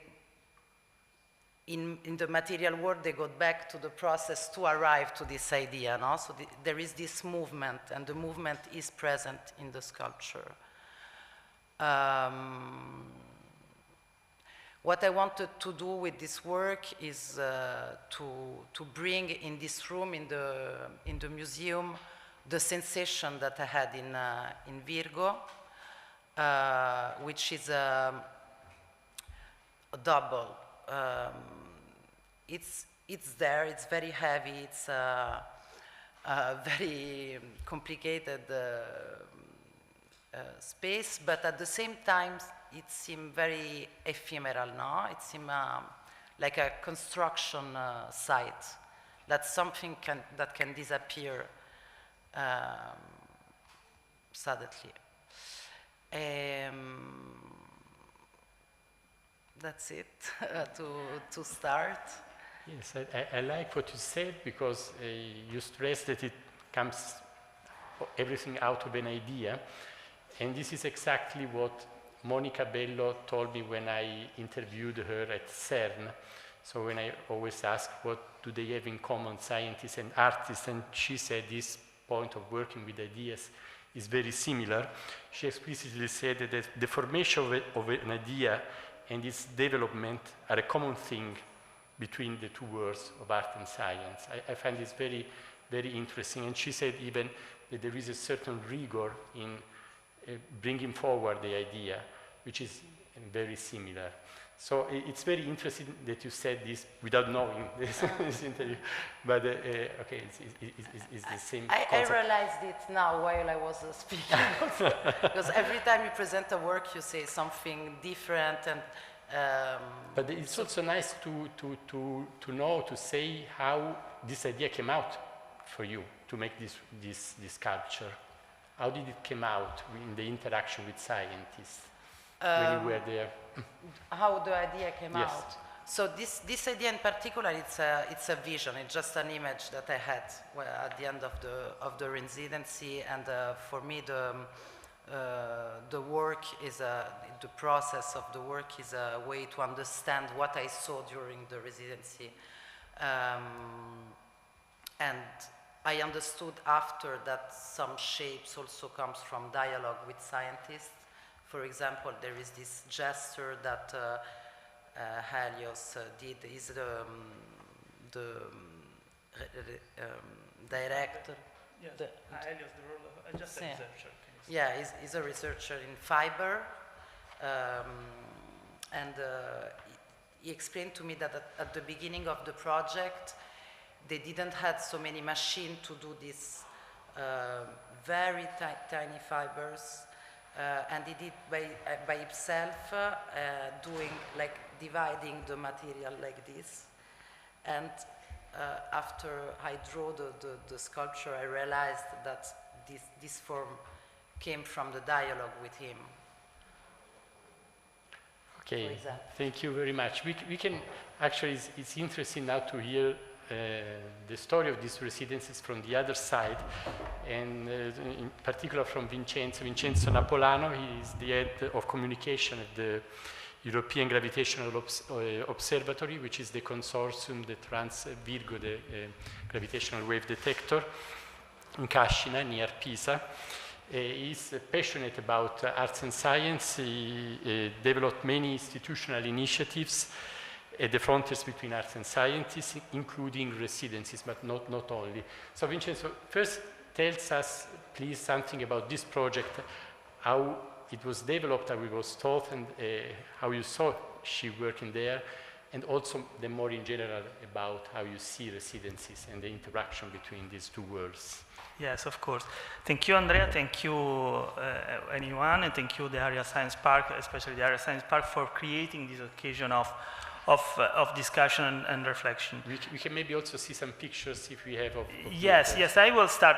in the material world, they go back to the process to arrive to this idea, no? So there is this movement, and the movement is present in the sculpture. What I wanted to do with this work is to bring in this room, in the museum, the sensation that I had in Virgo, which is a double. It's there, it's very heavy, it's a very complicated space, but at the same time it seemed very ephemeral, no? It seemed like a construction site, that something that can disappear suddenly. That's it to start. Yes, I like what you said, because you stressed that it comes everything out of an idea, and this is exactly what Monica Bello told me when I interviewed her at CERN. So when I always ask what do they have in common, scientists and artists, and she said this point of working with ideas is very similar. She explicitly said that the formation of an idea and its development are a common thing between the two worlds of art and science. I find this very, very interesting. And she said even that there is a certain rigor in bringing forward the idea, which is very similar. So it's very interesting that you said this without knowing this interview, but okay, it's the same concept. I realized it now while I was speaking also, because every time you present a work, you say something different, and but it's also nice to know, to say how this idea came out for you to make this sculpture. How did it come out in the interaction with scientists when you were there? How the idea came Yes. out? So this idea in particular, it's a vision. It's just an image that I had at the end of the residency, and for me the work is the process of the work is a way to understand what I saw during the residency, and I understood after that some shapes also comes from dialogue with scientists. For example, there is this gesture that Helios did. Is the director. Yes, Helios, the role of just a researcher. Yeah, he's a researcher in fiber, and he explained to me that at the beginning of the project, they didn't have so many machines to do these very tiny fibers, and he did by himself, dividing the material like this. And after I drew the sculpture, I realized that this form came from the dialogue with him. Okay, thank you very much. We can actually, it's interesting now to hear the story of these residencies from the other side, and in particular from Vincenzo Napolano. He is the head of communication at the European Gravitational Observatory, which is the consortium that runs Virgo, the gravitational wave detector, in Cascina, near Pisa. He's passionate about arts and science. He developed many institutional initiatives at the frontiers between arts and scientists, including residencies, but not only. So Vincenzo, first tells us, please, something about this project, how it was developed, how it was taught, and how you saw she working there, and also the more in general about how you see residencies and the interaction between these two worlds. Yes, of course. Thank you, Andrea. Thank you, anyone, and thank you, the Area Science Park, especially the Area Science Park, for creating this occasion of discussion and reflection. We can maybe also see some pictures if we have of yes, I will start.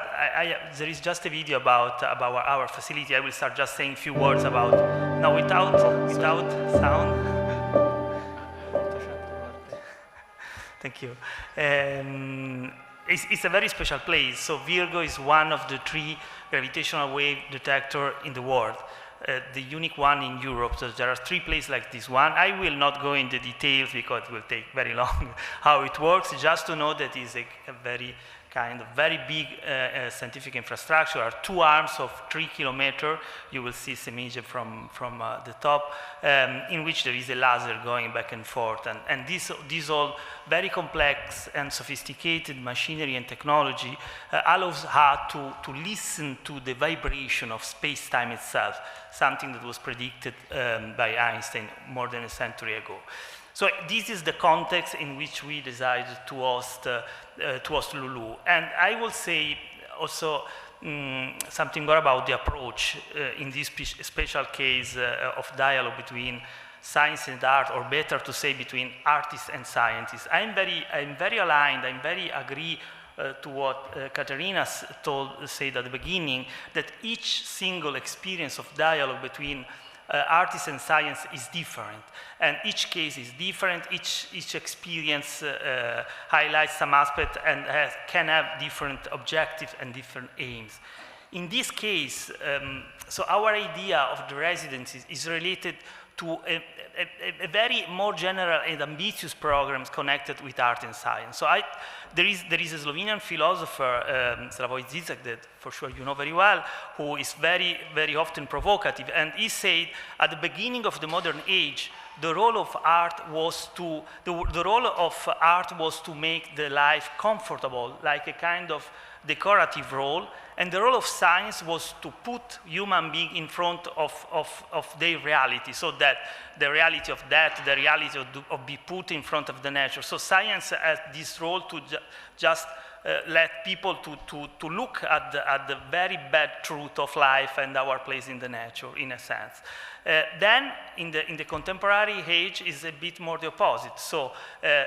There is just a video about our facility. I will start just saying a few words about, no, without sound. Thank you. It's a very special place. So Virgo is one of the 3 gravitational wave detectors in the world. the unique one in Europe. So there are 3 places like this one. I will not go into details because it will take very long how it works, just to know that it's a very very big scientific infrastructure. There are 2 arms of 3 kilometers. You will see some image from the top, in which there is a laser going back and forth. And this all very complex and sophisticated machinery and technology allows her to listen to the vibration of space-time itself, something that was predicted by Einstein more than a century ago. So this is the context in which we decided to host Lulù. And I will say also something more about the approach in this special case of dialogue between science and art, or better to say between artists and scientists. I'm very aligned, I'm very agree to what Caterina said at the beginning, that each single experience of dialogue between artists and science is different, and each case is different. Each experience highlights some aspect and can have different objectives and different aims. In this case, so our idea of the residencies is related to a very more general and ambitious programs connected with art and science. So there is a Slovenian philosopher, Slavoj Zizek, that for sure you know very well, who is very, very often provocative. And he said, at the beginning of the modern age, the role of art was to make the life comfortable, like a kind of decorative role, and the role of science was to put human being in front of their reality, so that the reality of death, the reality of be put in front of the nature. So science has this role to just let people to look at the very bad truth of life and our place in the nature, in a sense. Then, in the contemporary age, is a bit more the opposite. So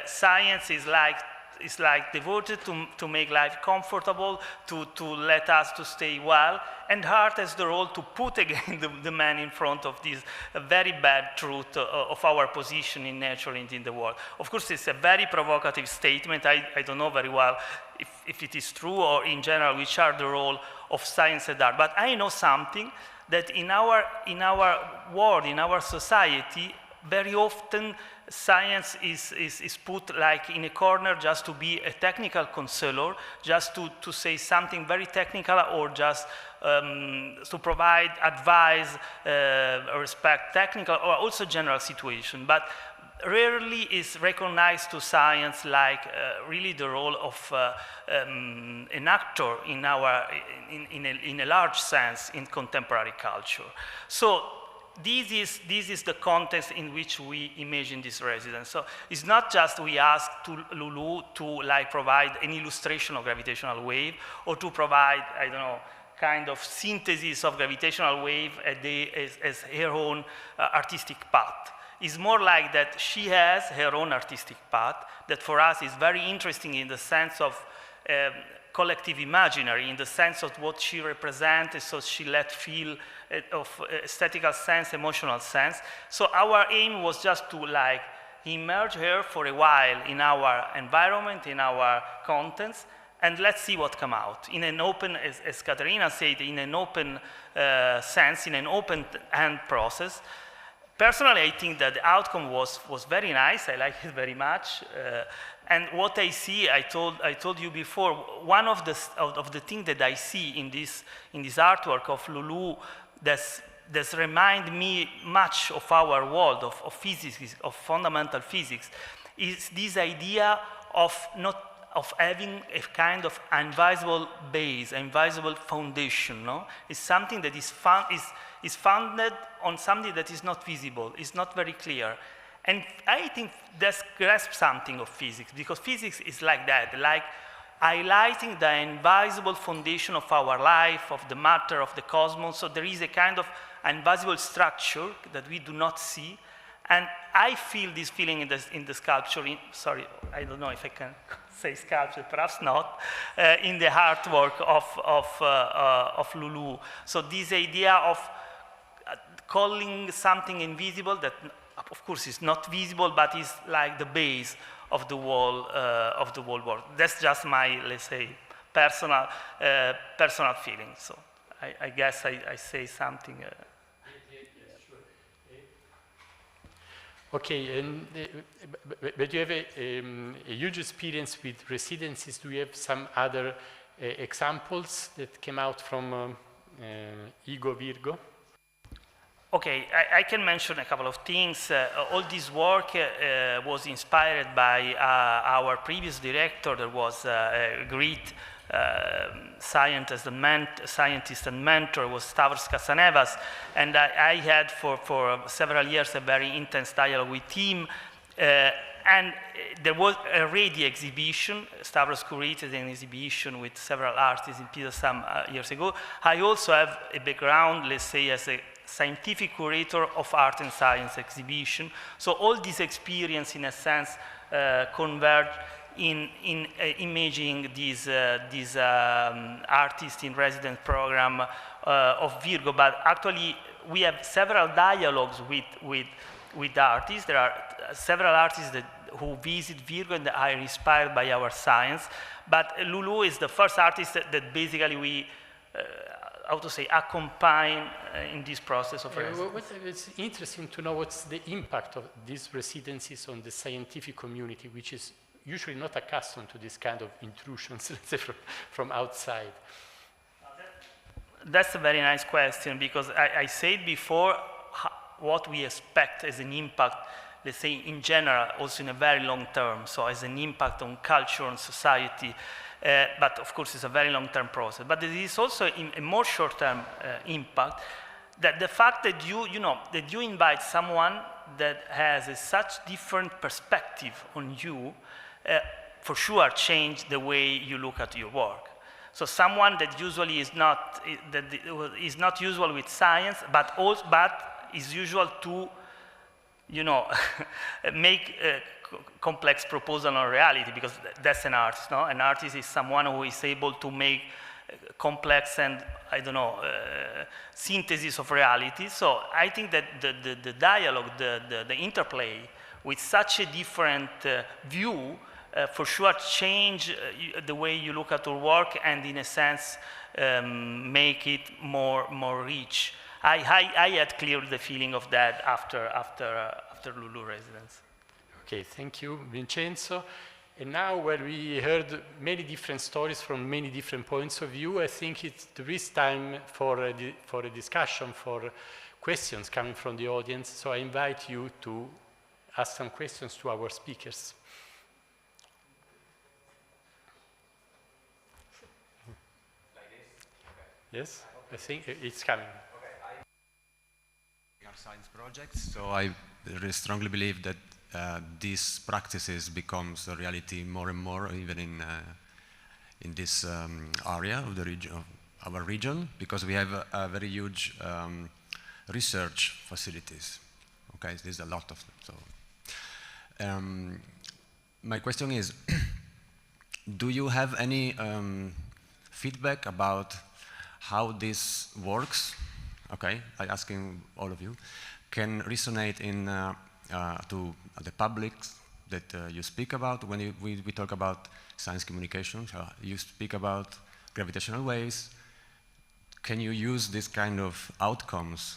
science is like devoted to make life comfortable, to let us to stay well, and art has the role to put again the man in front of this very bad truth of our position in nature and in the world. Of course, it's a very provocative statement. I don't know very well if it is true, or in general, which are the role of science and art. But I know something, that in our world, in our society, very often science is put like in a corner just to be a technical counselor, just to say something very technical, or just to provide advice, respect technical or also general situation. But rarely is recognized to science like really the role of an actor in a large sense in contemporary culture. So this is the context in which we imagine this residence. So it's not just we ask to Lulù to provide an illustration of gravitational wave, or to provide, I don't know, kind of synthesis of gravitational wave as her own artistic path. It's more like that she has her own artistic path that for us is very interesting in the sense of collective imaginary, in the sense of what she represents, so she let feel of aesthetical sense, emotional sense. So our aim was just to immerse her for a while in our environment, in our contents, and let's see what comes out. In an open, as Caterina said, in an open sense, in an open-hand process. Personally, I think that the outcome was very nice. I like it very much. And what I see, I told you before, one of the things that I see in this artwork of Lulù that remind me much of our world, of physics, of fundamental physics, is this idea of having a kind of invisible base, invisible foundation. No? It's something that is founded on something that is not visible, is not very clear. And I think that grasps something of physics, because physics is like that, like highlighting the invisible foundation of our life, of the matter, of the cosmos. So there is a kind of invisible structure that we do not see. And I feel this feeling in the sculpture, sorry, I don't know if I can say sculpture, perhaps not, in the artwork of Lulù. So this idea of calling something invisible that, of course, is not visible, but is like the base of the whole world. That's just my, let's say, personal feeling. So I guess I say something. Okay, and, but you have a huge experience with residencies. Do you have some other examples that came out from Igo Virgo? Okay, I can mention a couple of things. All this work was inspired by our previous director. There was a great scientist and mentor, was Stavros Casanevas, and I had for several years a very intense dialogue with him. And there was already exhibition. Stavros curated an exhibition with several artists in Pisa some years ago. I also have a background, let's say, as a scientific curator of art and science exhibition. So all this experience, in a sense, converged in imaging these artists in resident program of Virgo. But actually, we have several dialogues with artists. There are several artists who visit Virgo and are inspired by our science. But Lulù is the first artist that basically we, how to say, accompany in this process of residency. It's interesting to know what's the impact of these residencies on the scientific community, which is usually not accustomed to this kind of intrusions, let's say, from outside. That's a very nice question, because I said before what we expect as an impact, let's say in general, also in a very long term, so as an impact on culture and society. But of course, it's a very long-term process. But there is also a more short-term impact, that the fact that that you invite someone that has such different perspective on you, for sure change the way you look at your work. So someone that usually is not usual with science, but is usual to, make complex proposal on reality, because that's an artist, no? An artist is someone who is able to make complex and, I don't know, synthesis of reality. So I think that the dialogue, the interplay with such a different view, for sure change the way you look at your work, and in a sense make it more rich. I had clearly the feeling of that after Lulù residence. Okay, thank you, Vincenzo. And now, where we heard many different stories from many different points of view, I think there is time for a discussion, for questions coming from the audience. So I invite you to ask some questions to our speakers. Like this? Okay. Yes, I think it's coming. Okay. Science projects, so I really strongly believe that these practices becomes a reality more and more, even in this area of the region, of our region, because we have a very huge research facilities. Okay, there's a lot of them. So, my question is, do you have any feedback about how this works? Okay, I'm asking all of you, can resonate in to the public that you speak about when we talk about science communication. So you speak about gravitational waves. Can you use this kind of outcomes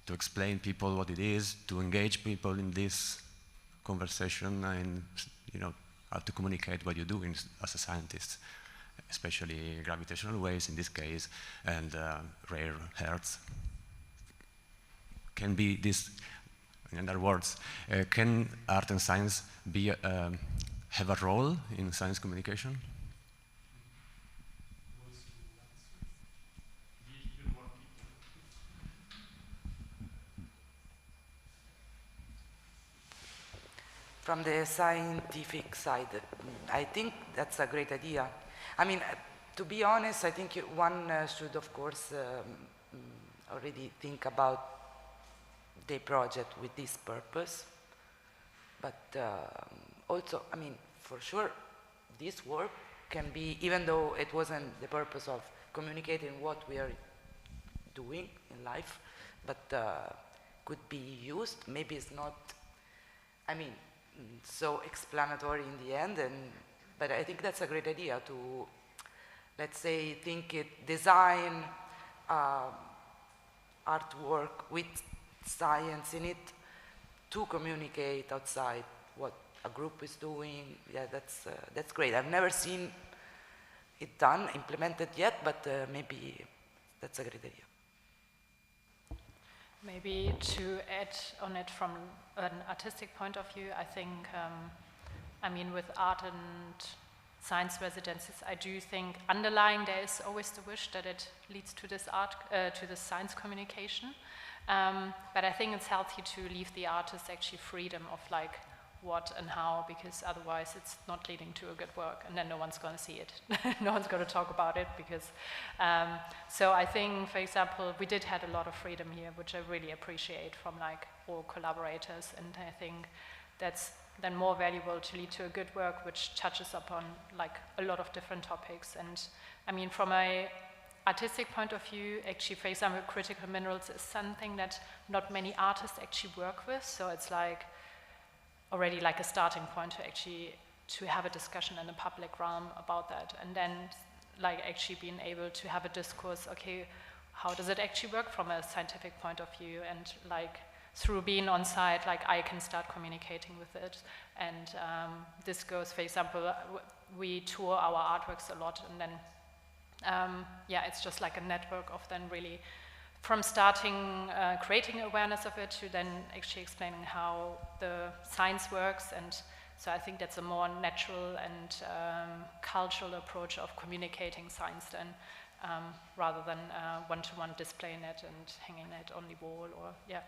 to explain people what it is, to engage people in this conversation, and how to communicate what you do as a scientist, especially gravitational waves in this case, and rare earths? Can be this, in other words, can art and science have a role in science communication? From the scientific side, I think that's a great idea. I mean, to be honest, I think one should, of course, already think about the project with this purpose, but also, I mean, for sure, this work can be, even though it wasn't the purpose of communicating what we are doing in life, but could be used. Maybe it's not, I mean, so explanatory in the end, but I think that's a great idea to, let's say, design artwork with science in it, to communicate outside what a group is doing. Yeah, that's great. I've never seen it done, implemented yet, but maybe that's a great idea. Maybe to add on it from an artistic point of view, I think, I mean, with art and science residencies, I do think underlying there is always the wish that it leads to this to this science communication. But I think it's healthy to leave the artist actually freedom of like what and how, because otherwise it's not leading to a good work, and then no one's going to see it. No one's going to talk about it, because so I think, for example, we did have a lot of freedom here, which I really appreciate from like all collaborators, and I think that's then more valuable to lead to a good work which touches upon like a lot of different topics. And I mean, from a artistic point of view, actually, for example, critical minerals is something that not many artists actually work with, so it's like already like a starting point to actually to have a discussion in the public realm about that, and then like actually being able to have a discourse, okay, how does it actually work from a scientific point of view, and like through being on site, like I can start communicating with it. And this goes, for example, we tour our artworks a lot, and then yeah, it's just like a network of then really from starting creating awareness of it to then actually explaining how the science works. And so I think that's a more natural and cultural approach of communicating science then, rather than one-to-one displaying it and hanging it on the wall, or yeah.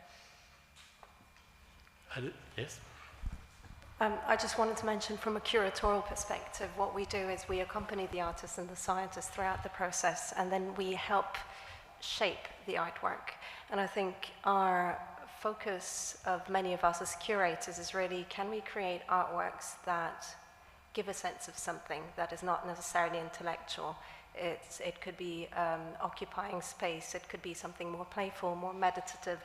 Yes? I just wanted to mention, from a curatorial perspective, what we do is we accompany the artists and the scientists throughout the process, and then we help shape the artwork. And I think our focus of many of us as curators is really, can we create artworks that give a sense of something that is not necessarily intellectual? It could be occupying space, it could be something more playful, more meditative.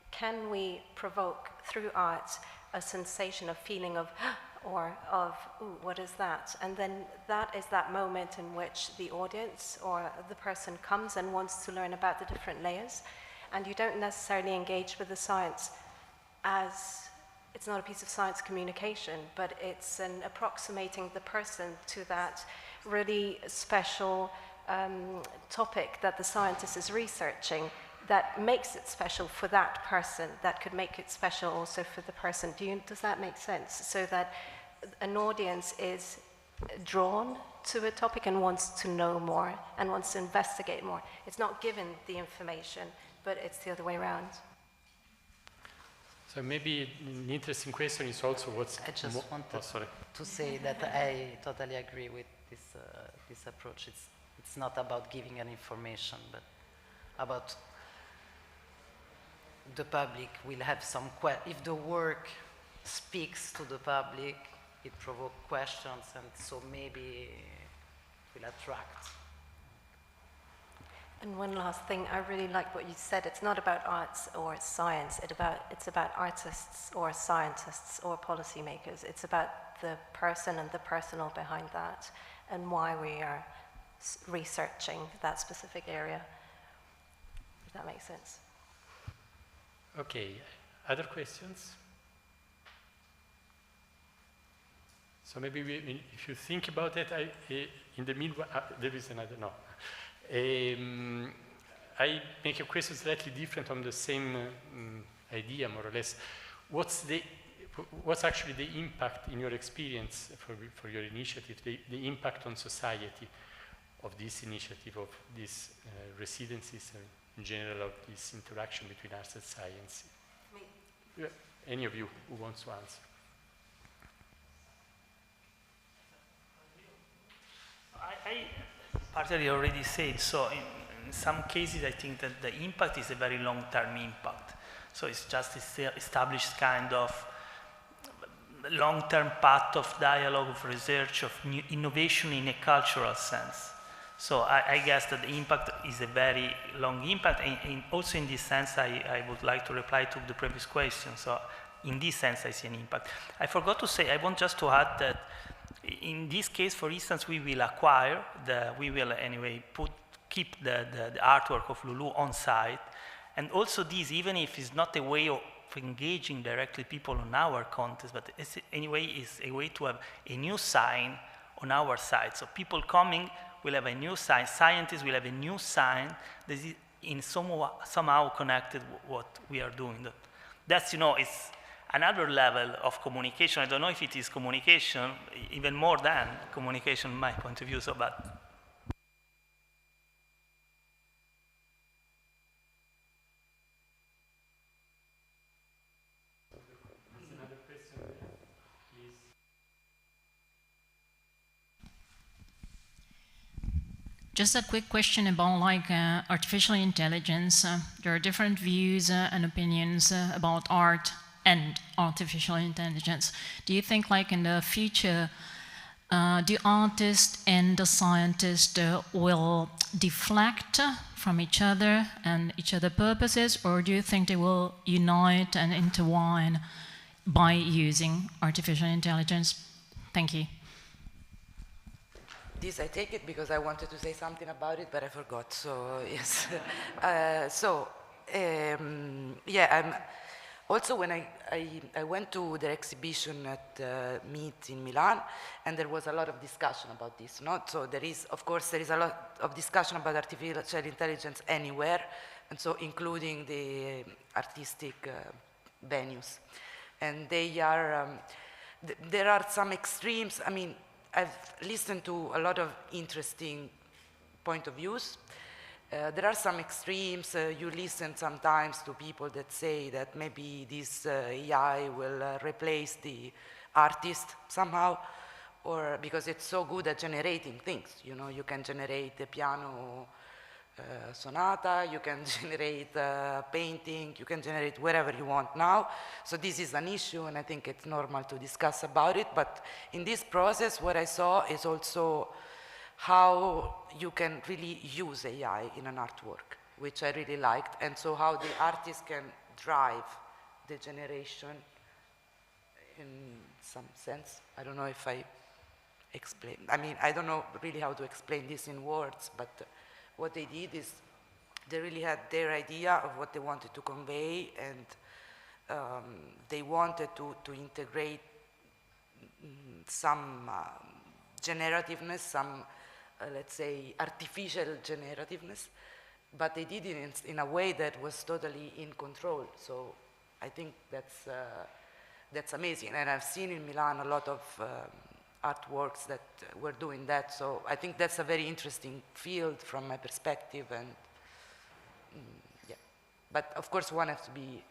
Can we provoke through art a sensation of feeling of, or of, ooh, what is that? And then that is that moment in which the audience or the person comes and wants to learn about the different layers. And you don't necessarily engage with the science as, it's not a piece of science communication, but it's an approximating the person to that really special topic that the scientist is researching, that makes it special for that person, that could make it special also for the person. Does that make sense? So that an audience is drawn to a topic and wants to know more and wants to investigate more. It's not given the information, but it's the other way around. So maybe an interesting question is also what's... I just wanted to say that I totally agree with this approach. It's not about giving an information, but about the public will have some if the work speaks to the public, it provokes questions, and so maybe it will attract. And one last thing, I really like what you said. It's not about arts or science. It's about artists or scientists or policymakers. It's about the person and the personal behind that, and why we are researching that specific area. If that makes sense. Okay, other questions? So maybe if you think about it, in the meanwhile, there is another, no. I make a question slightly different on the same idea, more or less. What's actually the impact in your experience for your initiative, the impact on society of this initiative, of these residencies, in general, of this interaction between arts and science? Me. Yeah. Any of you who wants to answer? I partially already said, so in some cases I think that the impact is a very long-term impact. So it's just established kind of long-term path of dialogue, of research, of new innovation in a cultural sense. So I guess that the impact is a very long impact, and also in this sense I would like to reply to the previous question. So in this sense I see an impact. I forgot to say, I want just to add that in this case, for instance, we will acquire, we will anyway keep the artwork of Lulù on site, and also this, even if it's not a way engaging directly people on our contest, but it's, anyway, it's a way to have a new sign on our side. So people coming will have a new sign, scientists will have a new sign that is in somehow connected with what we are doing. That's, you know, it's another level of communication. I don't know if it is communication, even more than communication, my point of view, so, but. Just a quick question about artificial intelligence. There are different views and opinions about art and artificial intelligence. Do you think in the future, the artist and the scientist will deflect from each other and each other purposes, or do you think they will unite and intertwine by using artificial intelligence? Thank you. This I take it because I wanted to say something about it, but I forgot, so yes. Yeah, also when I went to the exhibition at Meet in Milan, and there was a lot of discussion about this, no? So there is, of course, there is a lot of discussion about artificial intelligence anywhere, and so including the artistic venues. And they are, there are some extremes. I mean, I've listened to a lot of interesting point of views. There are some extremes. You listen sometimes to people that say that maybe this AI will replace the artist somehow, or because it's so good at generating things. You know, you can generate a piano sonata, you can generate painting, you can generate whatever you want now. So this is an issue, and I think it's normal to discuss about it. But in this process, what I saw is also how you can really use AI in an artwork, which I really liked, and so how the artist can drive the generation in some sense. I don't know if I explain. I mean, I don't know really how to explain this in words, but what they did is they really had their idea of what they wanted to convey, and they wanted to integrate some generativeness, some, let's say, artificial generativeness, but they did it in a way that was totally in control. So I think that's amazing. And I've seen in Milan a lot of artworks that were doing that. So I think that's a very interesting field from my perspective. And yeah, but of course one has to be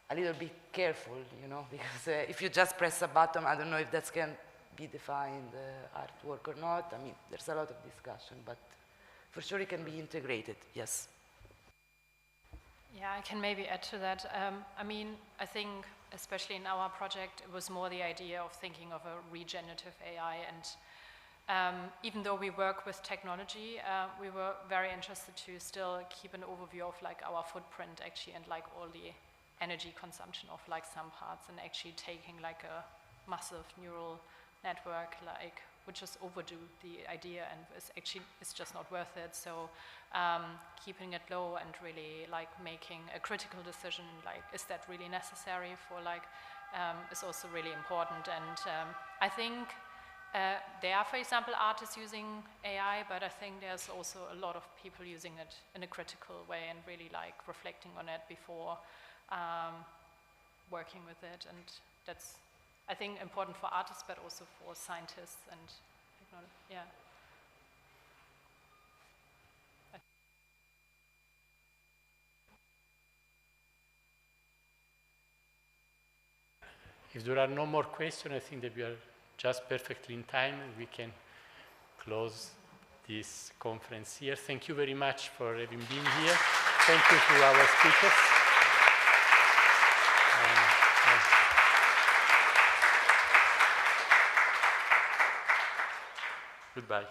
a little bit careful, you know, because if you just press a button, I don't know if that can be defined artwork or not. I mean, there's a lot of discussion, but for sure it can be integrated, yes. Yeah, I can maybe add to that. I mean, I think, especially in our project, it was more the idea of thinking of a regenerative AI. And even though we work with technology, we were very interested to still keep an overview of our footprint actually, and all the energy consumption of some parts, and actually taking a massive neural network which is overdue the idea, and it's just not worth it. So keeping it low and really making a critical decision, is that really necessary for is also really important. And I think there are, for example, artists using AI, but I think there's also a lot of people using it in a critical way and really reflecting on it before working with it. And that's, I think, important for artists, but also for scientists and technology. Yeah. If there are no more questions, I think that we are just perfectly in time, and we can close this conference here. Thank you very much for having been here. Thank you to our speakers. Goodbye.